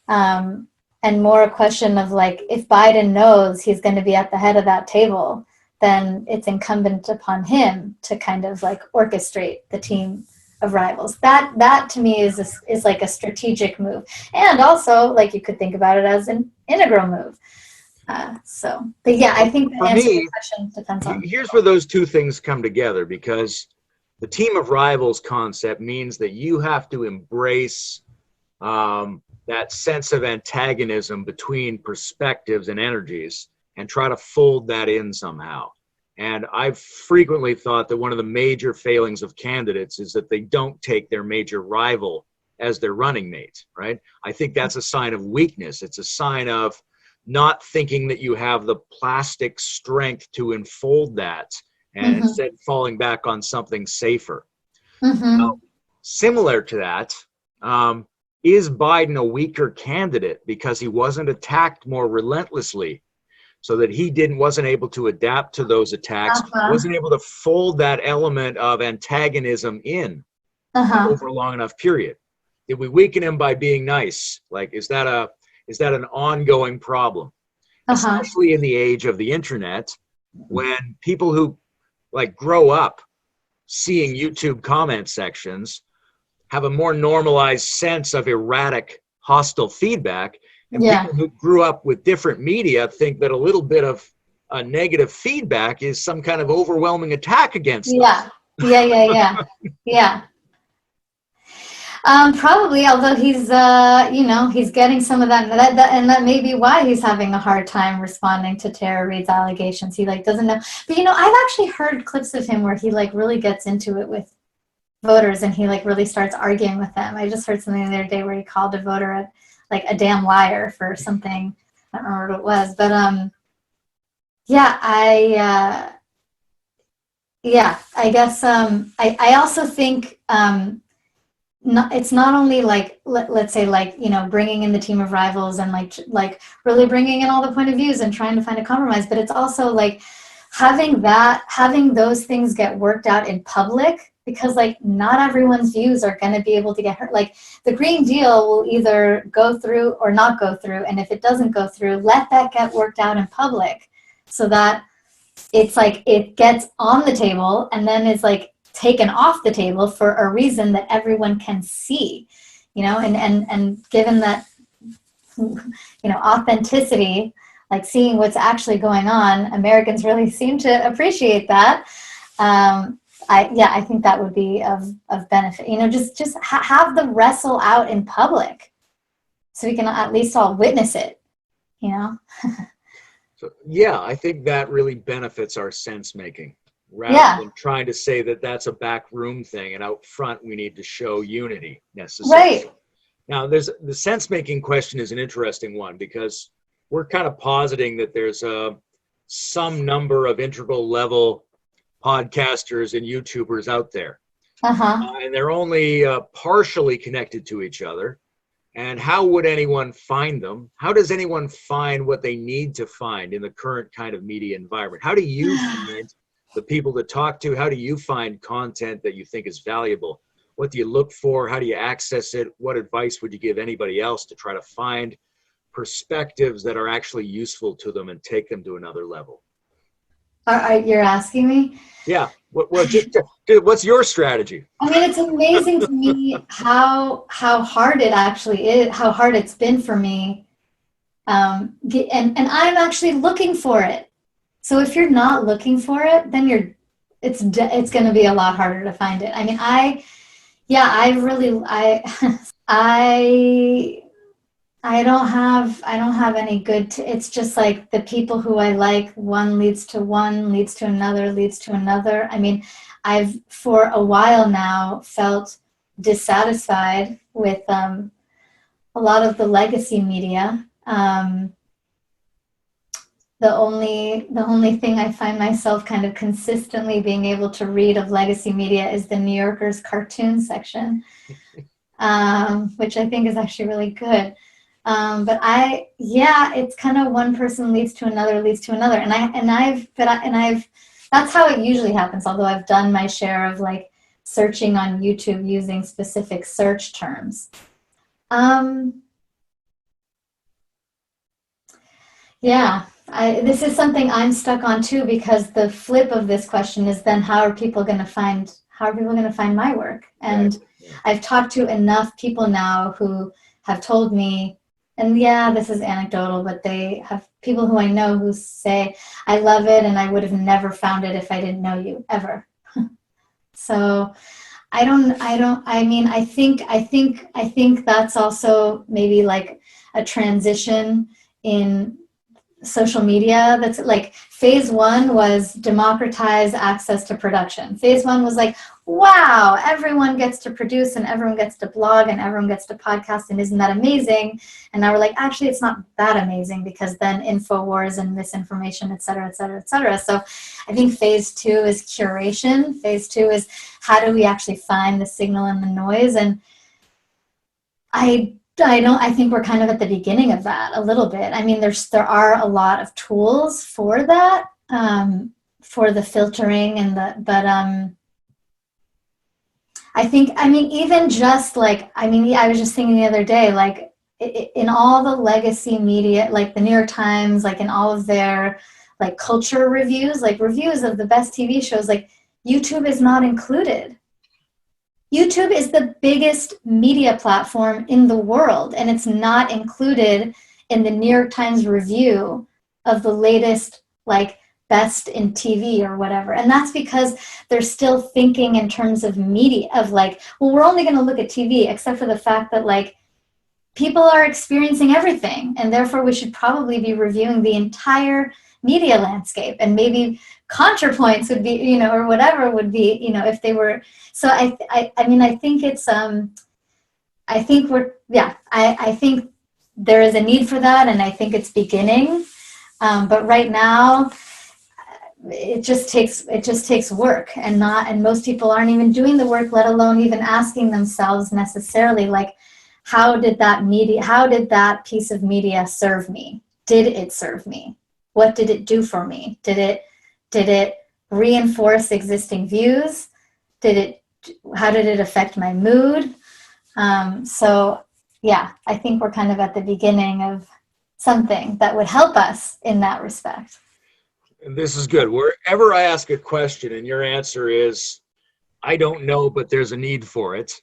and more a question of if Biden knows he's going to be at the head of that table, then it's incumbent upon him to kind of orchestrate the team of rivals. That to me is like a strategic move, and also you could think about it as an integral move. But yeah, I think the answer to the question depends on. Here's where those two things come together, because the team of rivals concept means that you have to embrace that sense of antagonism between perspectives and energies and try to fold that in somehow. And I've frequently thought that one of the major failings of candidates is that they don't take their major rival as their running mate, right? I think that's a sign of weakness. It's a sign of not thinking that you have the plastic strength to enfold that, and instead falling back on something safer. Now, similar to that, is Biden a weaker candidate because he wasn't attacked more relentlessly, so that he wasn't able to adapt to those attacks, wasn't able to fold that element of antagonism in over a long enough period? Did we weaken him by being nice? Is that an ongoing problem? Especially in the age of the internet, when people who grow up seeing YouTube comment sections have a more normalized sense of erratic, hostile feedback. And people who grew up with different media think that a little bit of negative feedback is some kind of overwhelming attack against them. Yeah. Probably, although he's, he's getting some of that, and that may be why he's having a hard time responding to Tara Reade's allegations. He doesn't know. But I've actually heard clips of him where he really gets into it with voters, and he really starts arguing with them. I just heard something the other day where he called a voter a damn liar for something. I don't remember what it was, but I guess I also think it's not only like, let's say, like, you know, bringing in the team of rivals and like really bringing in all the point of views and trying to find a compromise, but it's also like having those things get worked out in public, because like not everyone's views are going to be able to get hurt. Like the Green Deal will either go through or not go through, and if it doesn't go through, let that get worked out in public so that it's like it gets on the table and then is like taken off the table for a reason that everyone can see, you know, and given that, you know, authenticity, like seeing what's actually going on, Americans really seem to appreciate that. I think that would be of benefit, you know, just have the wrestle out in public so we can at least all witness it, you know. So yeah, I think that really benefits our sense making, rather than trying to say that that's a back room thing and out front we need to show unity necessarily. Right. Now, the sense making question is an interesting one, because we're kind of positing that there's some number of integral level podcasters and YouTubers out there, and they're only partially connected to each other. And how would anyone find them? How does anyone find what they need to find in the current kind of media environment? How do you find the people to talk to? How do you find content that you think is valuable? What do you look for? How do you access it? What advice would you give anybody else to try to find perspectives that are actually useful to them and take them to another level? You're asking me? Yeah. What's your strategy? I mean, it's amazing to me how hard it actually is, how hard it's been for me. And I'm actually looking for it. So if you're not looking for it, then it's going to be a lot harder to find it. I mean, I don't have any good, it's just like the people who I like, one leads to another, leads to another. I mean, I've for a while now felt dissatisfied with a lot of the legacy media. The only thing I find myself kind of consistently being able to read of legacy media is the New Yorker's cartoon section, which I think is actually really good. But it's kind of one person leads to another, and that's how it usually happens. Although I've done my share of like searching on YouTube using specific search terms. This is something I'm stuck on too, because the flip of this question is then how are people going to find my work? And right. I've talked to enough people now who have told me, and this is anecdotal, but they have people who I know who say, I love it and I would have never found it if I didn't know you, ever. So I think that's also maybe like a transition in social media. That's like phase one was democratize access to production. Phase one was like, wow, everyone gets to produce and everyone gets to blog and everyone gets to podcast, and isn't that amazing? And now we're like, actually, it's not that amazing, because then InfoWars and misinformation, et cetera, et cetera, et cetera. So I think phase two is curation. Phase two is how do we actually find the signal and the noise? And I think we're kind of at the beginning of that a little bit. I mean, there are a lot of tools for that, for the filtering and even just like, I was just thinking the other day, like in all the legacy media, like the New York Times, like in all of their like culture reviews, like reviews of the best TV shows, like YouTube is not included. YouTube is the biggest media platform in the world, and it's not included in the New York Times review of the latest, like, best in TV or whatever. And that's because they're still thinking in terms of media, of like, well, we're only going to look at TV, except for the fact that, like, people are experiencing everything, and therefore we should probably be reviewing the entire media landscape, and maybe contrapoints would be, or whatever would be, if they were. So I think it's, I think there is a need for that, and I think it's beginning. But right now, it just takes work, and most people aren't even doing the work, let alone even asking themselves necessarily, like, how did that piece of media serve me? Did it serve me? What did it do for me? Did it reinforce existing views? How did it affect my mood? So yeah, I think we're kind of at the beginning of something that would help us in that respect. And this is good. Wherever I ask a question and your answer is, I don't know, but there's a need for it,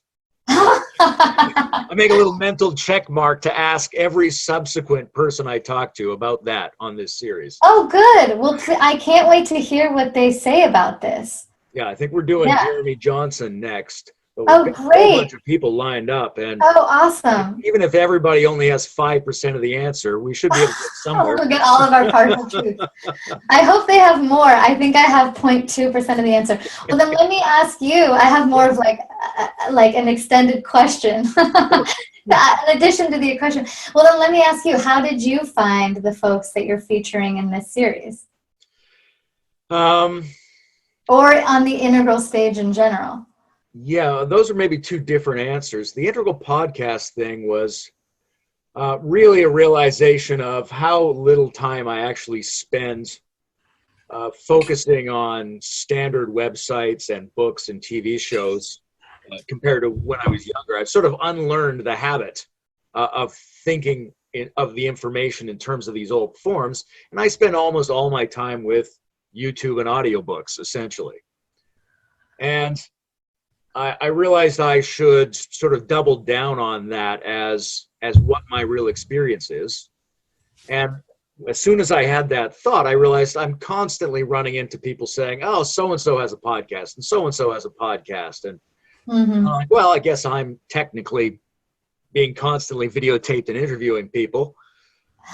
I make a little mental check mark to ask every subsequent person I talk to about that on this series. Oh, good. Well, I can't wait to hear what they say about this. Yeah, I think we're doing Jeremy Johnson next. But we've Oh, got great. a whole bunch of people lined up. And oh, awesome. even if everybody only has 5% of the answer, we should be able to get somewhere. We'll get all of our partial truth. I hope they have more. I think I have 0.2% of the answer. Well, then let me ask you. I have more of like an extended question. In addition to the question. Well, then let me ask you, how did you find the folks that you're featuring in this series? Or on the integral stage in general? Yeah, those are maybe two different answers. The integral podcast thing was really a realization of how little time I actually spend focusing on standard websites and books and TV shows compared to when I was younger. I've sort of unlearned the habit of thinking of the information in terms of these old forms, and I spend almost all my time with YouTube and audiobooks, essentially. And I realized I should sort of double down on that as what my real experience is. And as soon as I had that thought, I realized I'm constantly running into people saying, oh, so-and-so has a podcast and so-and-so has a podcast. And well, I guess I'm technically being constantly videotaped and interviewing people.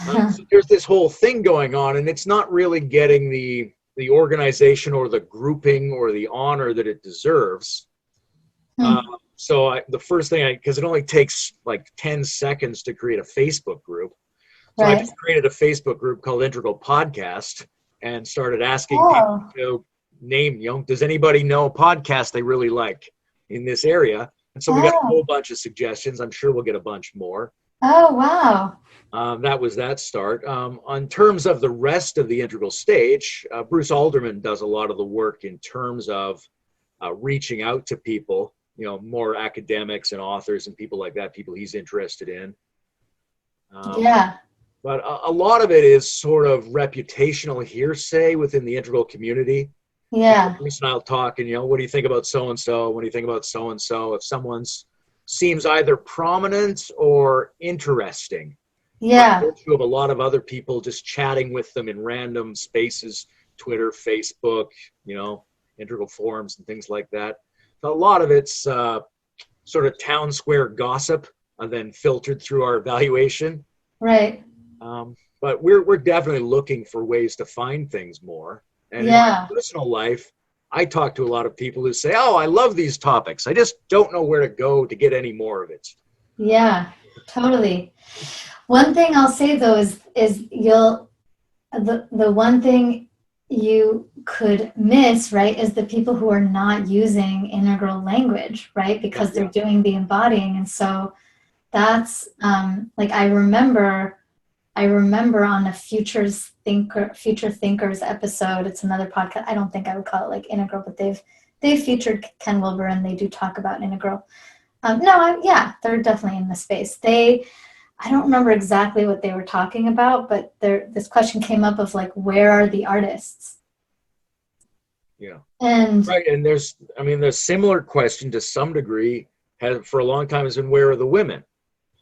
So there's this whole thing going on, and it's not really getting the organization or the grouping or the honor that it deserves. So the first thing, because it only takes like 10 seconds to create a Facebook group. So I just created a Facebook group called Integral Podcast and started asking people to name, does anybody know a podcast they really like in this area? And so we got a whole bunch of suggestions. I'm sure we'll get a bunch more. Oh, wow. That was that start. On terms of the rest of the integral stage, Bruce Alderman does a lot of the work in terms of reaching out to people, more academics and authors and people like that, people he's interested in. But a lot of it is sort of reputational hearsay within the integral community. Yeah. Bruce and I'll talk, and what do you think about so-and-so? What do you think about so-and-so? If someone's seems either prominent or interesting. Yeah. By virtue of a lot of other people just chatting with them in random spaces, Twitter, Facebook, integral forums and things like that. So a lot of it's sort of town square gossip and then filtered through our evaluation. Right. But we're definitely looking for ways to find things more. And in my personal life, I talk to a lot of people who say, oh, I love these topics. I just don't know where to go to get any more of it. Yeah, totally. One thing I'll say though is the one thing you could miss, right, is the people who are not using integral language, right, because they're doing the embodying. And so that's like I remember on a Future Thinkers episode, it's another podcast. I don't think I would call it like integral, but they've featured Ken Wilber and they do talk about integral. They're definitely in the space. I don't remember exactly what they were talking about, but this question came up of like, where are the artists? Yeah. And right, and there's similar question to some degree for a long time has been, where are the women?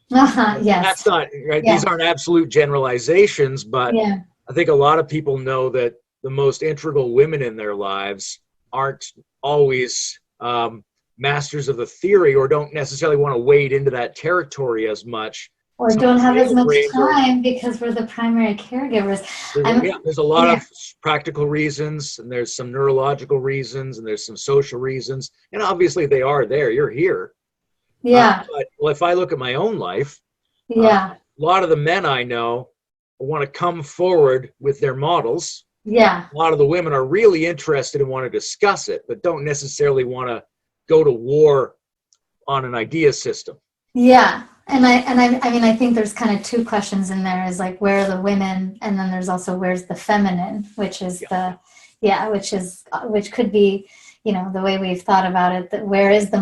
Yes. That's not right. Yeah. These aren't absolute generalizations, but I think a lot of people know that the most integral women in their lives aren't always masters of the theory, or don't necessarily want to wade into that territory as much, or don't have as much time because we're the primary caregivers. There's a lot of practical reasons, and there's some neurological reasons, and there's some social reasons, and obviously they are there. You're here. But if I look at my own life, a lot of the men I know want to come forward with their models Yeah. A lot of the women are really interested and want to discuss it, but don't necessarily want to go to war on an idea system. Yeah. I mean, I think there's kind of two questions in there, is like, where are the women? And then there's also, where's the feminine, which is which could be, the way we've thought about it, that where is the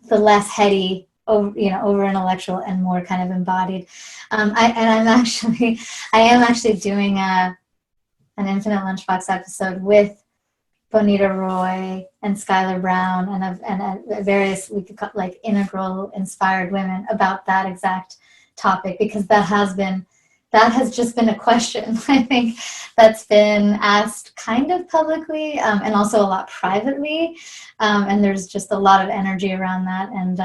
less heady, over intellectual and more kind of embodied. I am actually doing an Infinite Lunchbox episode with Bonita Roy and Skylar Brown and various, we could call, like, integral inspired women about that exact topic, because that has just been a question, I think, that's been asked kind of publicly, and also a lot privately, and there's just a lot of energy around that, and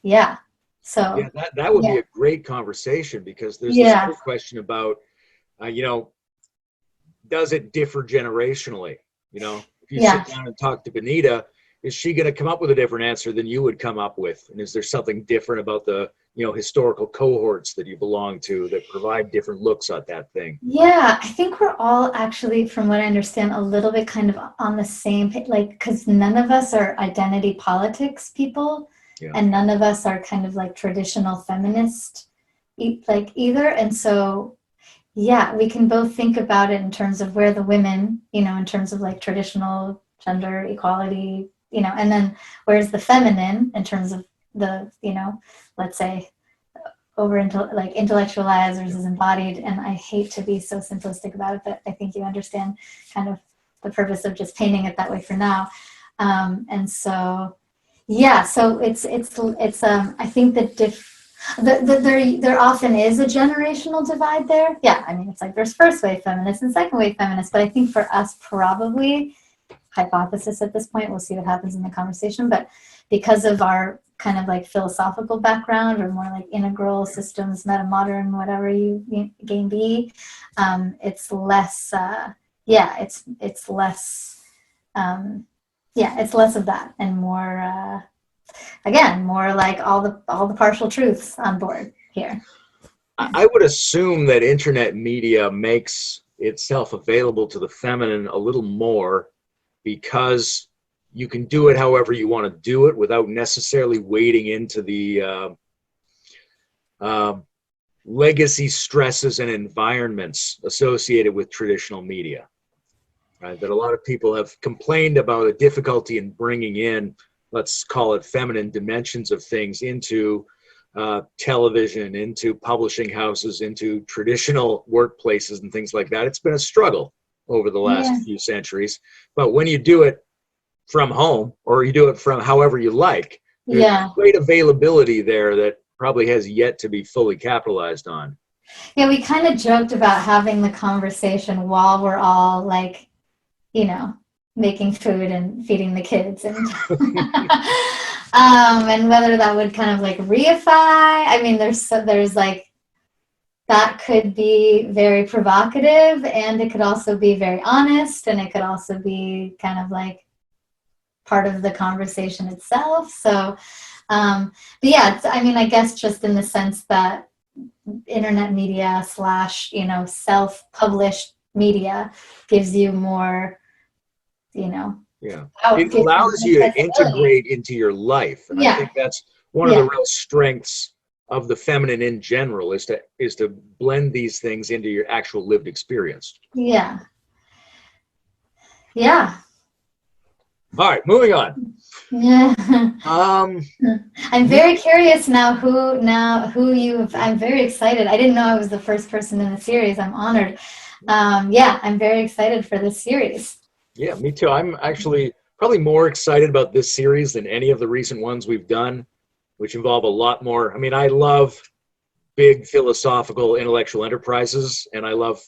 that would be a great conversation, because there's this other question about does it differ generationally? If you sit down and talk to Bonita, is she going to come up with a different answer than you would come up with? And is there something different about the historical cohorts that you belong to that provide different looks at that thing? Yeah, I think we're all actually, from what I understand, a little bit kind of on the same page, like, because none of us are identity politics people, and none of us are kind of like traditional feminist either. And so, yeah, we can both think about it in terms of where the women, in terms of like traditional gender equality, and then where's the feminine in terms of the, let's say, intellectualized versus embodied. And I hate to be so simplistic about it, but I think you understand kind of the purpose of just painting it that way for now. And so, so it's I think that there often is a generational divide there. Yeah, I mean, it's like there's first wave feminists and second wave feminists, but I think for us, probably, hypothesis at this point, we'll see what happens in the conversation, but because of our kind of like philosophical background, or more like integral systems, meta-modern, whatever you game be, it's less, it's less, it's less of that, and more, again, more like all the partial truths on board here. I would assume that internet media makes itself available to the feminine a little more, because you can do it however you want to do it without necessarily wading into the legacy stresses and environments associated with traditional media. Right? That a lot of people have complained about a difficulty in bringing in, let's call it, feminine dimensions of things into television, into publishing houses, into traditional workplaces and things like that. It's been a struggle over the last few centuries. But when you do it from home, or you do it from however you like, there's great availability there that probably has yet to be fully capitalized on. Yeah, we kind of joked about having the conversation while we're all like, making food and feeding the kids, and and whether that would kind of like reify. I mean, there's like, that could be very provocative, and it could also be very honest, and it could also be kind of like part of the conversation itself. So, but yeah, I mean, I guess just in the sense that internet media / self-published media gives you more, it allows you to integrate into your life, and I think that's one of the real strengths of the feminine in general, is to blend these things into your actual lived experience. Yeah. All right, moving on. Yeah. I'm very curious now I'm very excited. I didn't know I was the first person in the series. I'm honored. I'm very excited for this series. Yeah, me too. I'm actually probably more excited about this series than any of the recent ones we've done, which involve a lot more. I mean, I love big philosophical intellectual enterprises, and I love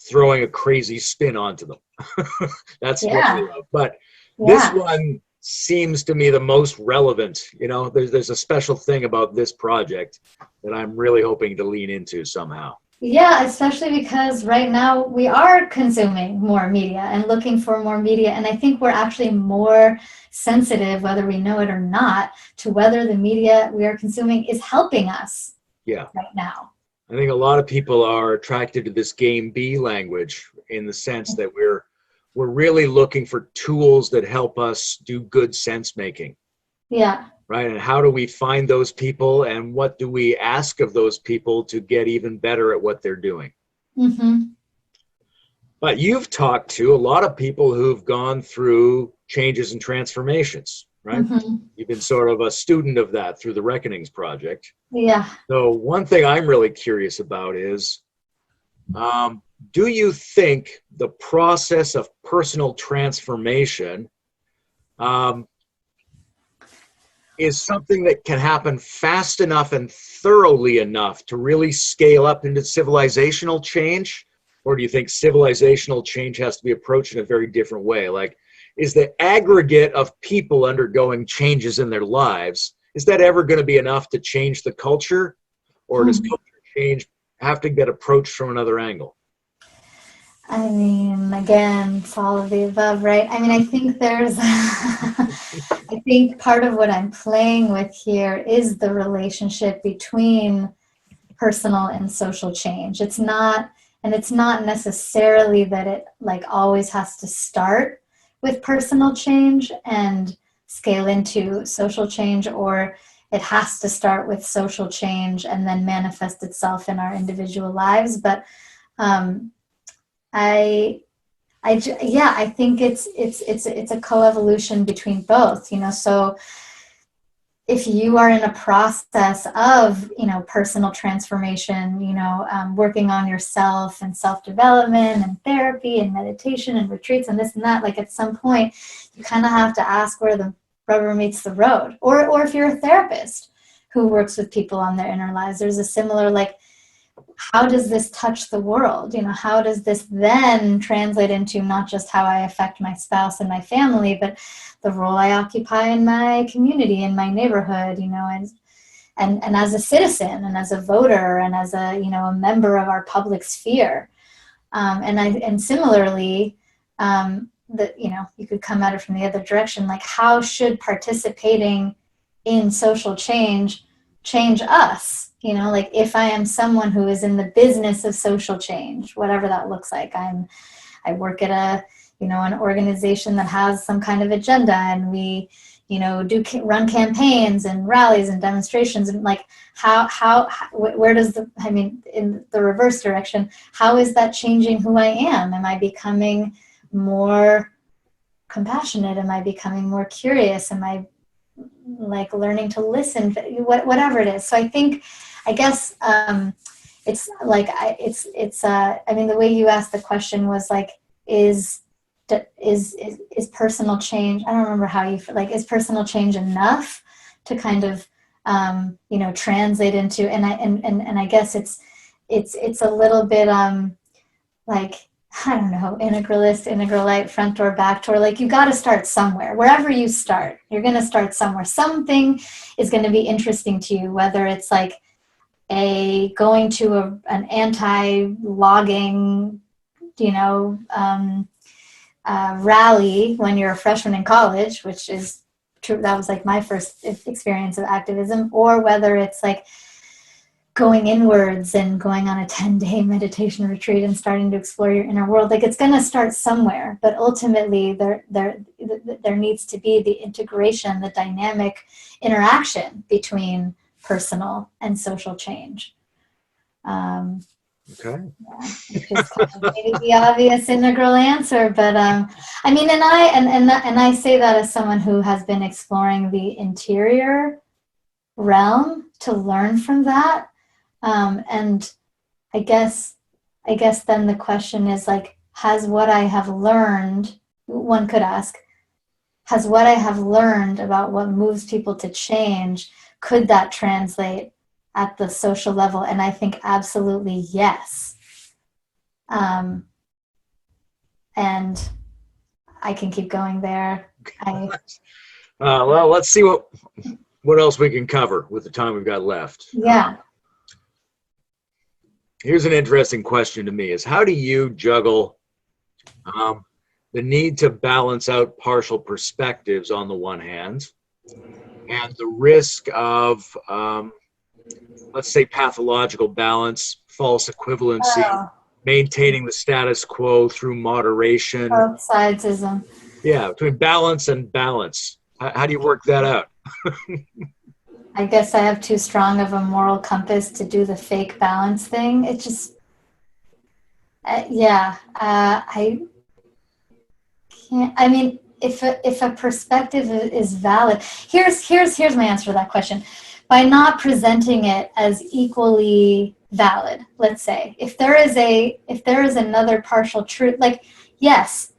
throwing a crazy spin onto them. That's what I love. But this one seems to me the most relevant. There's a special thing about this project that I'm really hoping to lean into somehow. Yeah, especially because right now we are consuming more media and looking for more media. And I think we're actually more sensitive, whether we know it or not, to whether the media we are consuming is helping us right now. I think a lot of people are attracted to this game B language, in the sense that we're really looking for tools that help us do good sense making. Yeah. Right. And how do we find those people, and what do we ask of those people to get even better at what they're doing? Mm-hmm. But you've talked to a lot of people who've gone through changes and transformations, right? Mm-hmm. You've been sort of a student of that through the Reckonings project. Yeah. So one thing I'm really curious about is, do you think the process of personal transformation is something that can happen fast enough and thoroughly enough to really scale up into civilizational change? Or do you think civilizational change has to be approached in a very different way? Like, is the aggregate of people undergoing changes in their lives, is that ever going to be enough to change the culture? Or does culture change have to get approached from another angle? I mean, again, it's all of the above, right? I mean, I think there's, I think part of what I'm playing with here is the relationship between personal and social change. It's not necessarily that it like always has to start with personal change and scale into social change, or it has to start with social change and then manifest itself in our individual lives. But I think it's a coevolution between both, you know. So if you are in a process of, you know, personal transformation, you know, working on yourself and self-development and therapy and meditation and retreats and this and that, like at some point you kind of have to ask where the rubber meets the road. Or if you're a therapist who works with people on their inner lives, there's a similar, like, how does this touch the world? You know, how does this then translate into not just how I affect my spouse and my family, but the role I occupy in my community, in my neighborhood, you know, and as a citizen and as a voter and as a, you know, a member of our public sphere. And similarly, that, you know, you could come at it from the other direction, like how should participating in social change us? You know, like if I am someone who is in the business of social change, whatever that looks like, I work at an organization that has some kind of agenda, and we, you know, run campaigns and rallies and demonstrations, and like where does in the reverse direction, how is that changing who I am? Am I becoming more compassionate? Am I becoming more curious? Am I like learning to listen? Whatever it is. So I guess it's like I mean, the way you asked the question was like, is personal change, I don't remember how you like, is personal change enough to kind of you know, translate into, and I guess it's a little bit like, I don't know, integralist, integralite, front door, back door. Like, you got to start somewhere. Wherever you start, you're going to start somewhere. Something is going to be interesting to you, whether it's like going to an anti-logging, you know, rally when you're a freshman in college, which is true. That was like my first experience of activism, or whether it's like going inwards and going on a 10-day meditation retreat and starting to explore your inner world. Like, it's going to start somewhere, but ultimately there needs to be the integration, the dynamic interaction between personal and social change. Okay. Yeah, which is kind of maybe the obvious integral answer, but I mean, and I say that as someone who has been exploring the interior realm to learn from that. And I guess then the question is like, has what I have learned, one could ask, has what I have learned about what moves people to change, could that translate at the social level? And I think absolutely yes. And I can keep going there. Well, let's see what else we can cover with the time we've got left. Yeah. Here's an interesting question to me is, how do you juggle the need to balance out partial perspectives on the one hand and the risk of, let's say, pathological balance, false equivalency, maintaining the status quo through moderation. Both sidesism. Yeah, between balance and balance. How do you work that out? I guess I have too strong of a moral compass to do the fake balance thing. It just, I can't. I mean, if a perspective is valid, here's my answer to that question. By not presenting it as equally valid, let's say, if there is another partial truth, like, yes,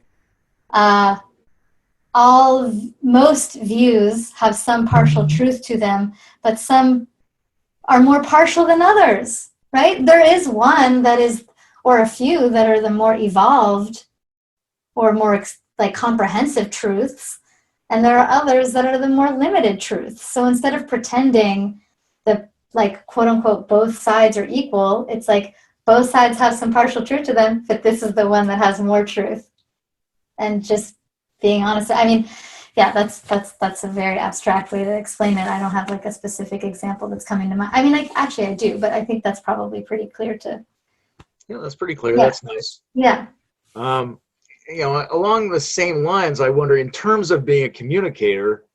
most views have some partial truth to them, but some are more partial than others, right? There is one that is, or a few that are the more evolved or more like comprehensive truths, and there are others that are the more limited truths. So instead of pretending that, like, quote unquote, both sides are equal, it's like both sides have some partial truth to them, but this is the one that has more truth. And just being honest. I mean, yeah, that's a very abstract way to explain it. I don't have like a specific example that's coming to mind. I mean, actually I do, but I think that's probably pretty clear to. Yeah, that's pretty clear. Yeah. That's nice. Yeah. You know, along the same lines, I wonder, in terms of being a communicator,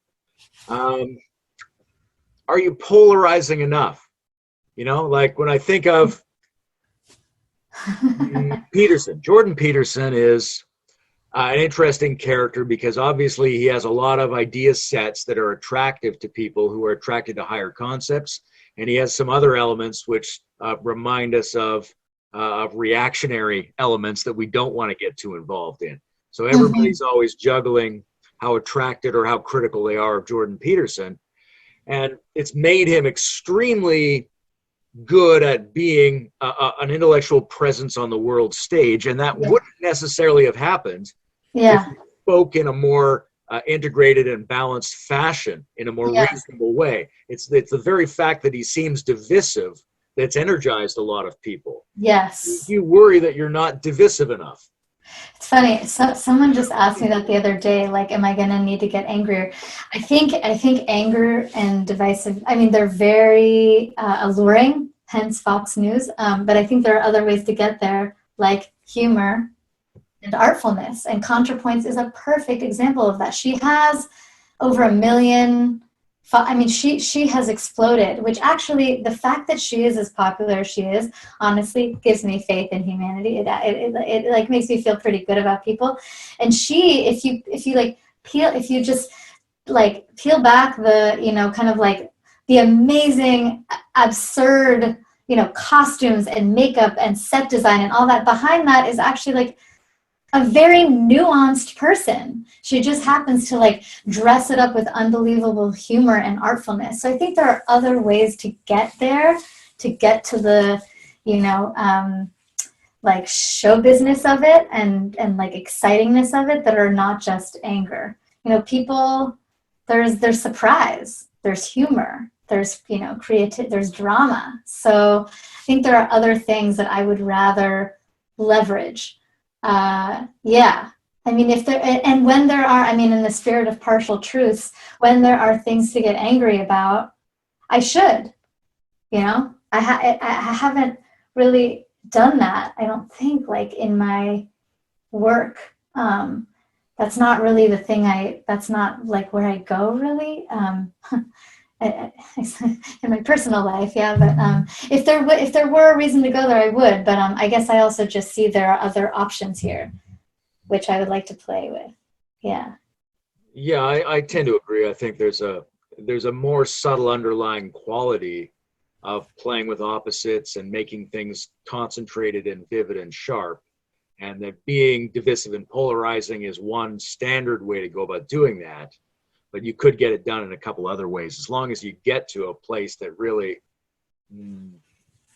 are you polarizing enough? You know, like when I think of Jordan Peterson is an interesting character because obviously he has a lot of idea sets that are attractive to people who are attracted to higher concepts. And he has some other elements which remind us of reactionary elements that we don't want to get too involved in. So everybody's always juggling how attracted or how critical they are of Jordan Peterson. And it's made him extremely good at being an intellectual presence on the world stage. And that wouldn't necessarily have happened if he spoke in a more integrated and balanced fashion, in a more reasonable way. It's the very fact that he seems divisive that's energized a lot of people. Yes. You worry that you're not divisive enough. It's funny. So someone just asked me that the other day, like, am I going to need to get angrier? I think anger and divisive, I mean, they're very alluring, hence Fox News. But I think there are other ways to get there, like humor and artfulness. And ContraPoints is a perfect example of that. She has over 1 million. I mean, she has exploded, which actually, the fact that she is as popular as she is, honestly, gives me faith in humanity. It like makes me feel pretty good about people. And she, if you just peel back the, you know, kind of like the amazing, absurd, you know, costumes and makeup and set design and all that, behind that is actually like a very nuanced person. She just happens to like dress it up with unbelievable humor and artfulness. So I think there are other ways to get there, to get to the, you know, like show business of it and like excitingness of it that are not just anger. You know, people, there's surprise, there's humor, there's, you know, there's drama. So I think there are other things that I would rather leverage. I mean, when there are, I mean, in the spirit of partial truths, when there are things to get angry about, I should, you know, I haven't really done that. I don't think, like, in my work. That's not really the thing that's not like where I go really. In my personal life, but if there were a reason to go there, I would, but I guess I also just see there are other options here which I would like to play with. I tend to agree. I think there's a more subtle underlying quality of playing with opposites and making things concentrated and vivid and sharp, and that being divisive and polarizing is one standard way to go about doing that. But you could get it done in a couple other ways, as long as you get to a place that really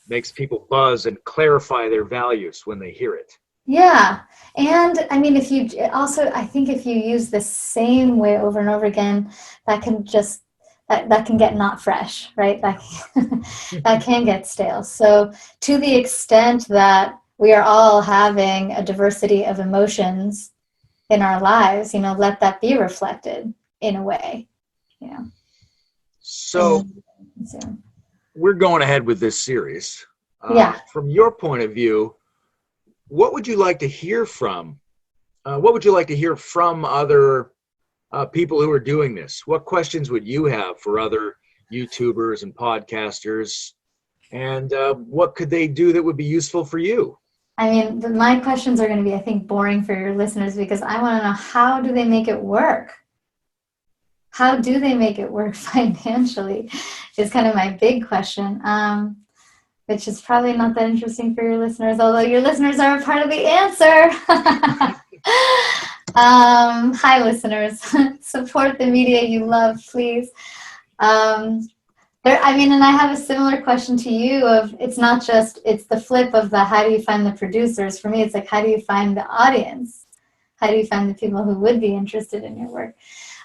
makes people buzz and clarify their values when they hear it. Yeah, and I mean, I think if you use the same way over and over again, that can just that can get not fresh, right? That can get stale. So to the extent that we are all having a diversity of emotions in our lives, you know, let that be reflected in a way, you know. So we're going ahead with this series. From your point of view, what would you like to hear from? What would you like to hear from other people who are doing this? What questions would you have for other YouTubers and podcasters? And what could they do that would be useful for you? I mean, my questions are going to be, I think, boring for your listeners because I want to know, how do they make it work? How do they make it work financially is kind of my big question, which is probably not that interesting for your listeners, although your listeners are a part of the answer. Hi, listeners. Support the media you love, please. And I have a similar question to you of, it's not just, it's the flip of the how do you find the producers. For me, it's like, how do you find the audience? How do you find the people who would be interested in your work?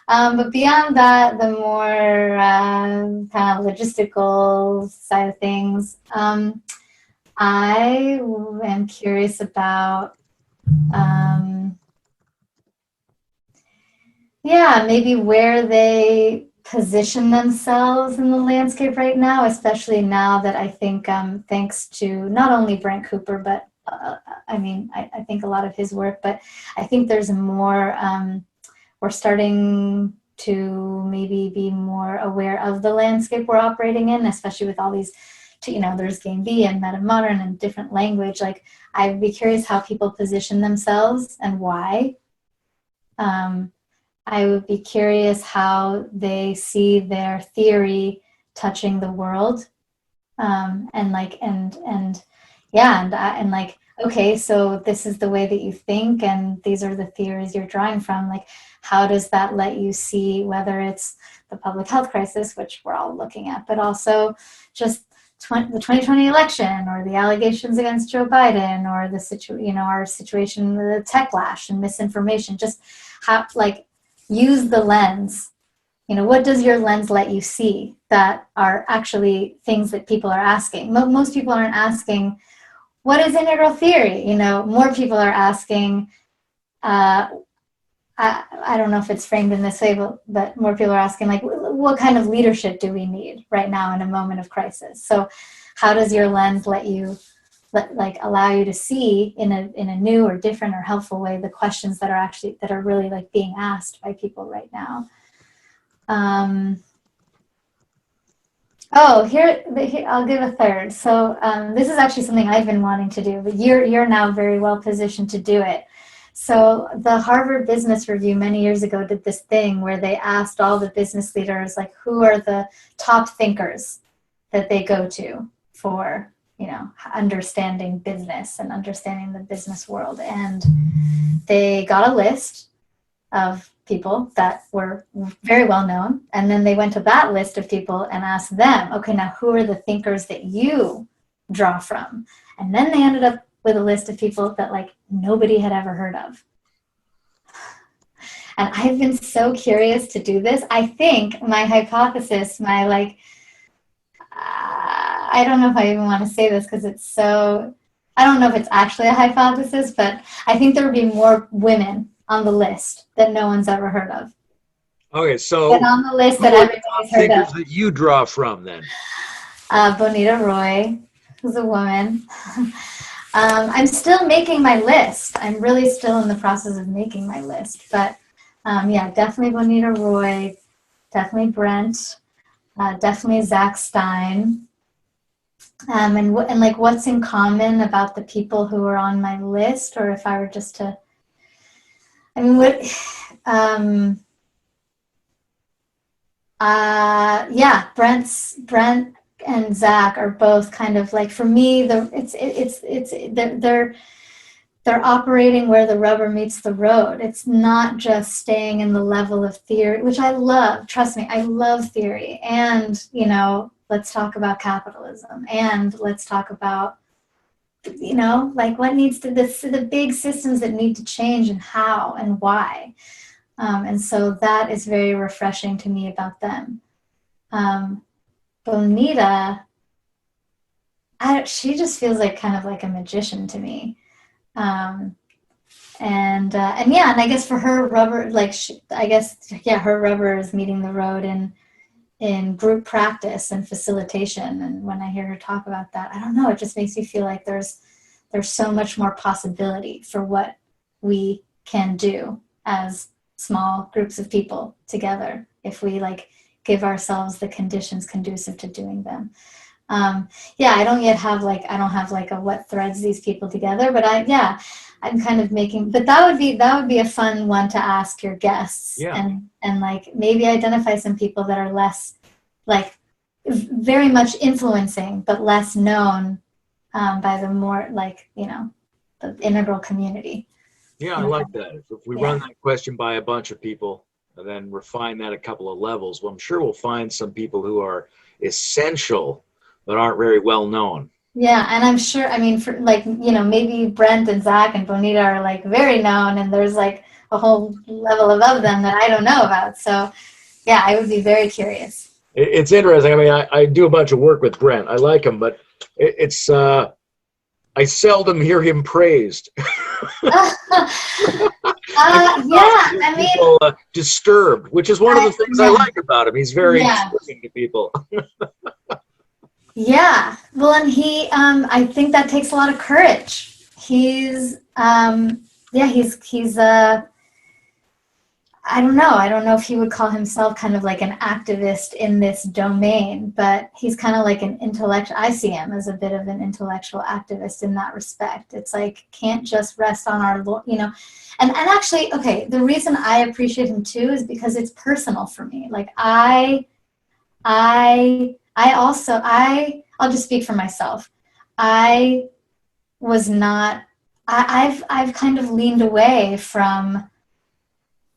But beyond that, the more kind of logistical side of things, I am curious about, maybe where they position themselves in the landscape right now, especially now that I think thanks to not only Brent Cooper, but I think a lot of his work, but I think there's more, we're starting to maybe be more aware of the landscape we're operating in, especially with all these, there's Game B and Meta Modern and different language. Like, I'd be curious how people position themselves and why. I would be curious how they see their theory touching the world, okay, so this is the way that you think, and these are the theories you're drawing from. Like, how does that let you see whether it's the public health crisis, which we're all looking at, but also just the 2020 election, or the allegations against Joe Biden, or the our situation with the techlash and misinformation. Just use the lens. What does your lens let you see that are actually things that people are asking? Most people aren't asking, what is integral theory? More people are asking, I don't know if it's framed in this way, but more people are asking, like, what kind of leadership do we need right now in a moment of crisis? So how does your lens allow you to see in a new or different or helpful way the questions that are really like being asked by people right now? Here I'll give a third. So this is actually something I've been wanting to do, but you're now very well positioned to do it. So the Harvard Business Review many years ago did this thing where they asked all the business leaders, like, who are the top thinkers that they go to for understanding business and understanding the business world. And they got a list of people that were very well known. And then they went to that list of people and asked them, okay, now who are the thinkers that you draw from? And then they ended up with a list of people that nobody had ever heard of. And I've been so curious to do this. I think my hypothesis, I don't know if I even want to say this because I don't know if it's actually a hypothesis, but I think there would be more women on the list that no one's ever heard of. Okay, so but on the list that everybody's heard of. That you draw from then? Bonita Roy, who's a woman. I'm still making my list. I'm really still in the process of making my list. But definitely Bonita Roy, definitely Brent, definitely Zach Stein. And what's in common about the people who are on my list, or if I were just to, Brent and Zach are both kind of for me, they're operating where the rubber meets the road. It's not just staying in the level of theory, which I love. Trust me, I love theory. And, let's talk about capitalism, and let's talk about, what needs to, the big systems that need to change, and how and why. And so that is very refreshing to me about them. Bonita, she just feels kind of like a magician to me. And I guess for her, rubber, her rubber is meeting the road in group practice and facilitation. And when I hear her talk about that, I don't know, it just makes me feel like there's there's so much more possibility for what we can do as small groups of people together if we like give ourselves the conditions conducive to doing them. Yeah, I don't have like a what threads these people together, but I'm kind of making, but that would be a fun one to ask your guests. Yeah. And like maybe identify some people that are less like very much influencing, but less known by the more like, you know, the integral community. Yeah, I like that. If we run that question by a bunch of people and then refine that a couple of levels, well, I'm sure we'll find some people who are essential but aren't very well known. Yeah, and I'm sure, I mean, for like, you know, maybe Brent and Zach and Bonita are like very known, and there's like a whole level above them that I don't know about. So yeah, I would be very curious. It's interesting. I mean, I do a bunch of work with Brent. I like him, but it's I seldom hear him praised. Yeah, I mean, people disturbed, which is one of the things I like about him. He's very disturbing to people. Yeah, well, and he, I think that takes a lot of courage. He's I don't know if he would call himself kind of like an activist in this domain, but he's kind of like an intellectual. I see him as a bit of an intellectual activist in that respect. It's like, can't just rest on our, you know, and actually, okay, the reason I appreciate him too is because it's personal for me. Like I'll just speak for myself. I've kind of leaned away from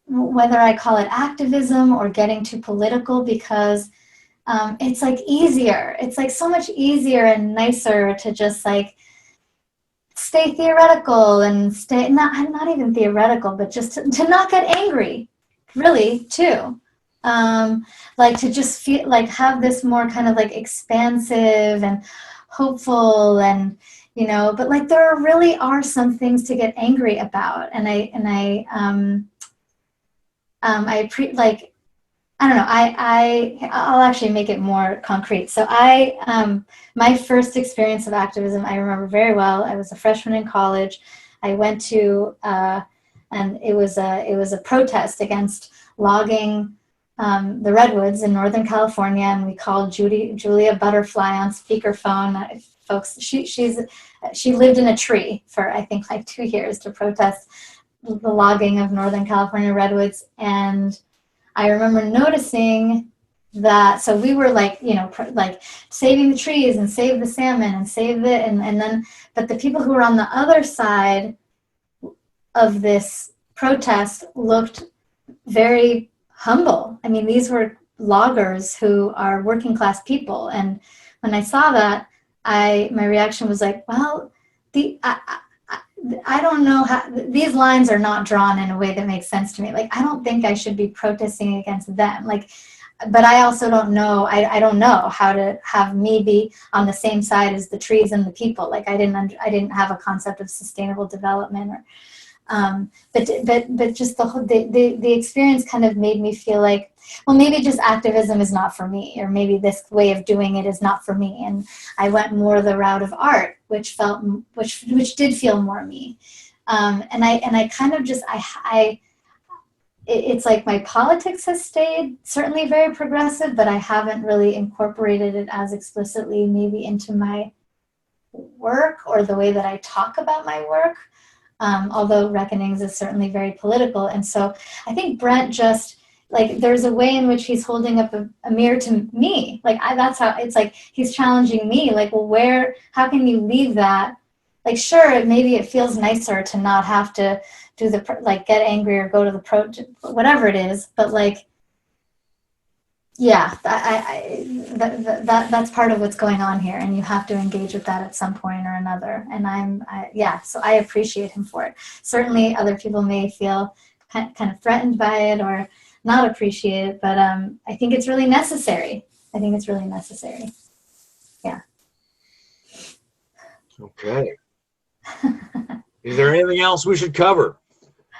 whether I call it activism or getting too political, because it's like easier. It's like so much easier and nicer to just like stay theoretical and stay, not even theoretical, but just to not get angry, really, too. Like to just feel like have this more kind of like expansive and hopeful, and you know, but like there really are some things to get angry about, and I don't know, I'll actually make it more concrete. So my first experience of activism I remember very well. I was a freshman in college. I went to and it was a protest against logging the redwoods in Northern California, and we called Julia Butterfly on speakerphone. Folks, she lived in a tree for I think like 2 years to protest the logging of Northern California redwoods. And I remember noticing that, so we were like, you know, like saving the trees and save the salmon and save it, and then, but the people who were on the other side of this protest looked very humble. I mean, these were loggers who are working class people. And when I saw that, my reaction was like, well, I don't know how, these lines are not drawn in a way that makes sense to me. Like, I don't think I should be protesting against them. Like, but I also don't know, I don't know how to have me be on the same side as the trees and the people. Like, I didn't have a concept of sustainable development, or, but just the experience kind of made me feel like, well, maybe just activism is not for me, or maybe this way of doing it is not for me. And I went more the route of art, which did feel more me. And I kind of just, it's like my politics has stayed certainly very progressive, but I haven't really incorporated it as explicitly maybe into my work or the way that I talk about my work. Although Reckonings is certainly very political. And so I think Brent just, like, there's a way in which he's holding up a mirror to me. Like, that's how it's like he's challenging me. Like, well, how can you leave that? Like, sure, maybe it feels nicer to not have to do get angry or go to the whatever it is. But like, yeah, that's part of what's going on here, and you have to engage with that at some point or another. And so I appreciate him for it. Certainly, other people may feel kind of threatened by it or not appreciate it, but I think it's really necessary. Yeah. Okay. Is there anything else we should cover?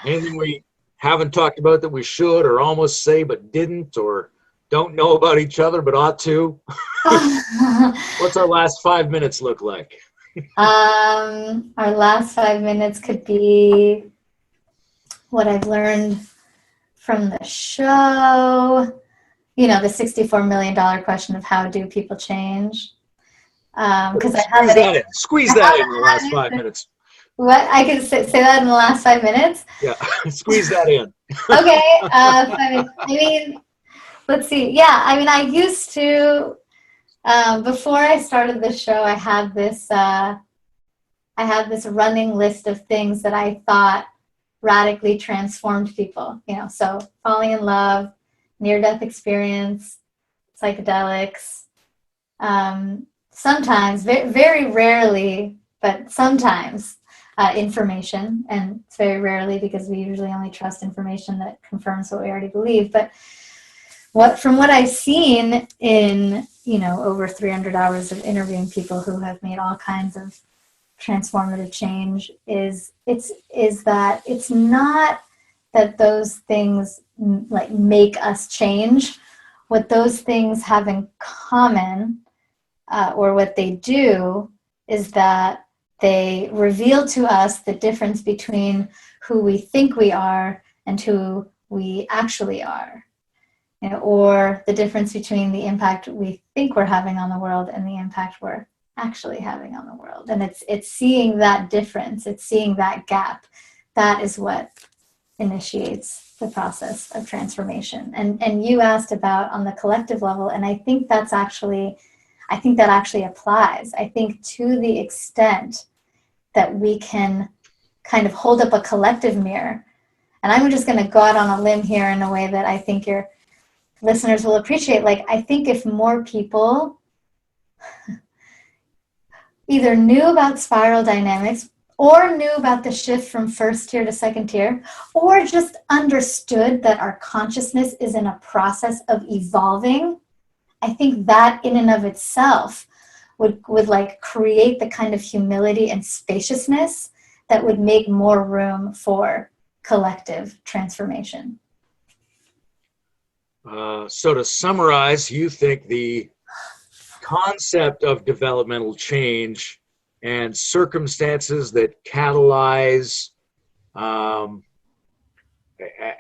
Anything we haven't talked about that we should, or almost say but didn't, or don't know about each other but ought to? What's our last 5 minutes look like? Our last 5 minutes could be what I've learned from the show. You know, the $64 million question of how do people change? Because Squeeze that in the last 5 minutes. What? I can say that in the last 5 minutes? Yeah, squeeze that in. Okay. I mean, let's see. Yeah, I mean, I used to, before I started this show, I had this running list of things that I thought radically transformed people. You know, so falling in love, near-death experience, psychedelics, sometimes, very rarely, but sometimes, information, and it's very rarely because we usually only trust information that confirms what we already believe. But from what I've seen in, you know, over 300 hours of interviewing people who have made all kinds of transformative change is that it's not that those things like make us change. What those things have in common, or what they do, is that they reveal to us the difference between who we think we are and who we actually are. You know, or the difference between the impact we think we're having on the world and the impact we're actually having on the world. And it's seeing that difference, it's seeing that gap. That is what initiates the process of transformation. And you asked about on the collective level, and I think that actually applies. I think to the extent that we can kind of hold up a collective mirror, and I'm just going to go out on a limb here in a way that I think your listeners will appreciate. Like, I think if more people either knew about spiral dynamics, or knew about the shift from first tier to second tier, or just understood that our consciousness is in a process of evolving, I think that in and of itself would like create the kind of humility and spaciousness that would make more room for collective transformation. So to summarize, you think the concept of developmental change and circumstances that catalyze an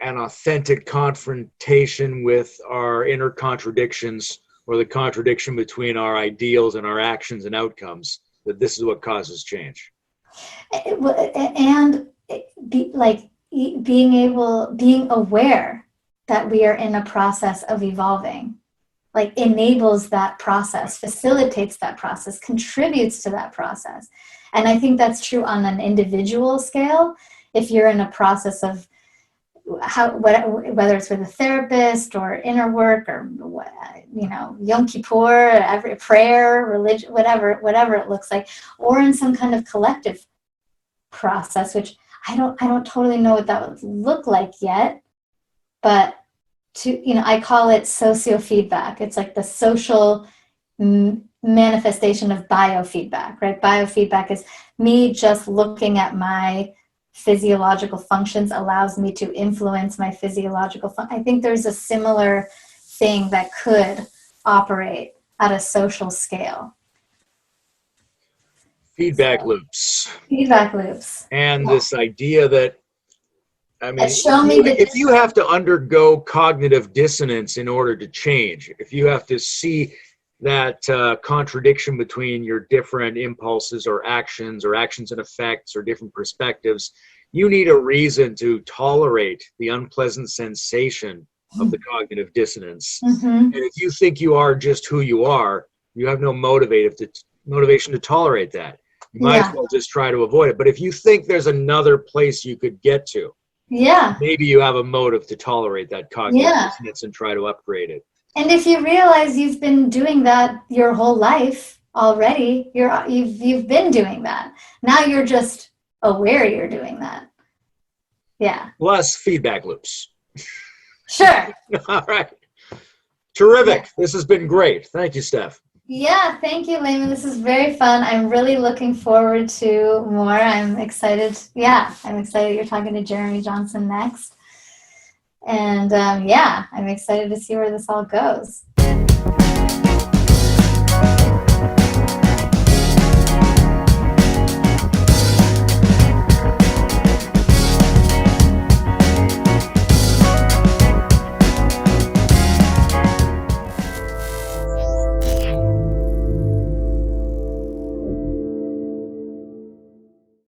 authentic confrontation with our inner contradictions, or the contradiction between our ideals and our actions and outcomes, that this is what causes change. And being aware that we are in a process of evolving, like enables that process, facilitates that process, contributes to that process. And I think that's true on an individual scale. If you're in a process of whether it's with a therapist or inner work, or, you know, Yom Kippur, every prayer, religion, whatever it looks like, or in some kind of collective process, which I don't totally know what that would look like yet, but I call it socio-feedback. It's like the social manifestation of biofeedback, right? Biofeedback is me just looking at my physiological functions allows me to influence my physiological I think there's a similar thing that could operate at a social scale. Feedback loops. And this idea that, I mean, if you have to undergo cognitive dissonance in order to change, if you have to see that contradiction between your different impulses or actions and effects or different perspectives, you need a reason to tolerate the unpleasant sensation of the cognitive dissonance. Mm-hmm. And if you think you are just who you are, you have no motivation to tolerate that. You might as well just try to avoid it. But if you think there's another place you could get to, maybe you have a motive to tolerate that cognitive dissonance and try to upgrade it. And if you realize you've been doing that your whole life already, you've been doing that. Now you're just aware you're doing that. Yeah. Plus feedback loops. Sure. All right. Terrific. Yeah. This has been great. Thank you, Steph. Yeah, thank you, Layman. This is very fun. I'm really looking forward to more. I'm excited. Yeah, I'm excited you're talking to Jeremy Johnson next. And I'm excited to see where this all goes.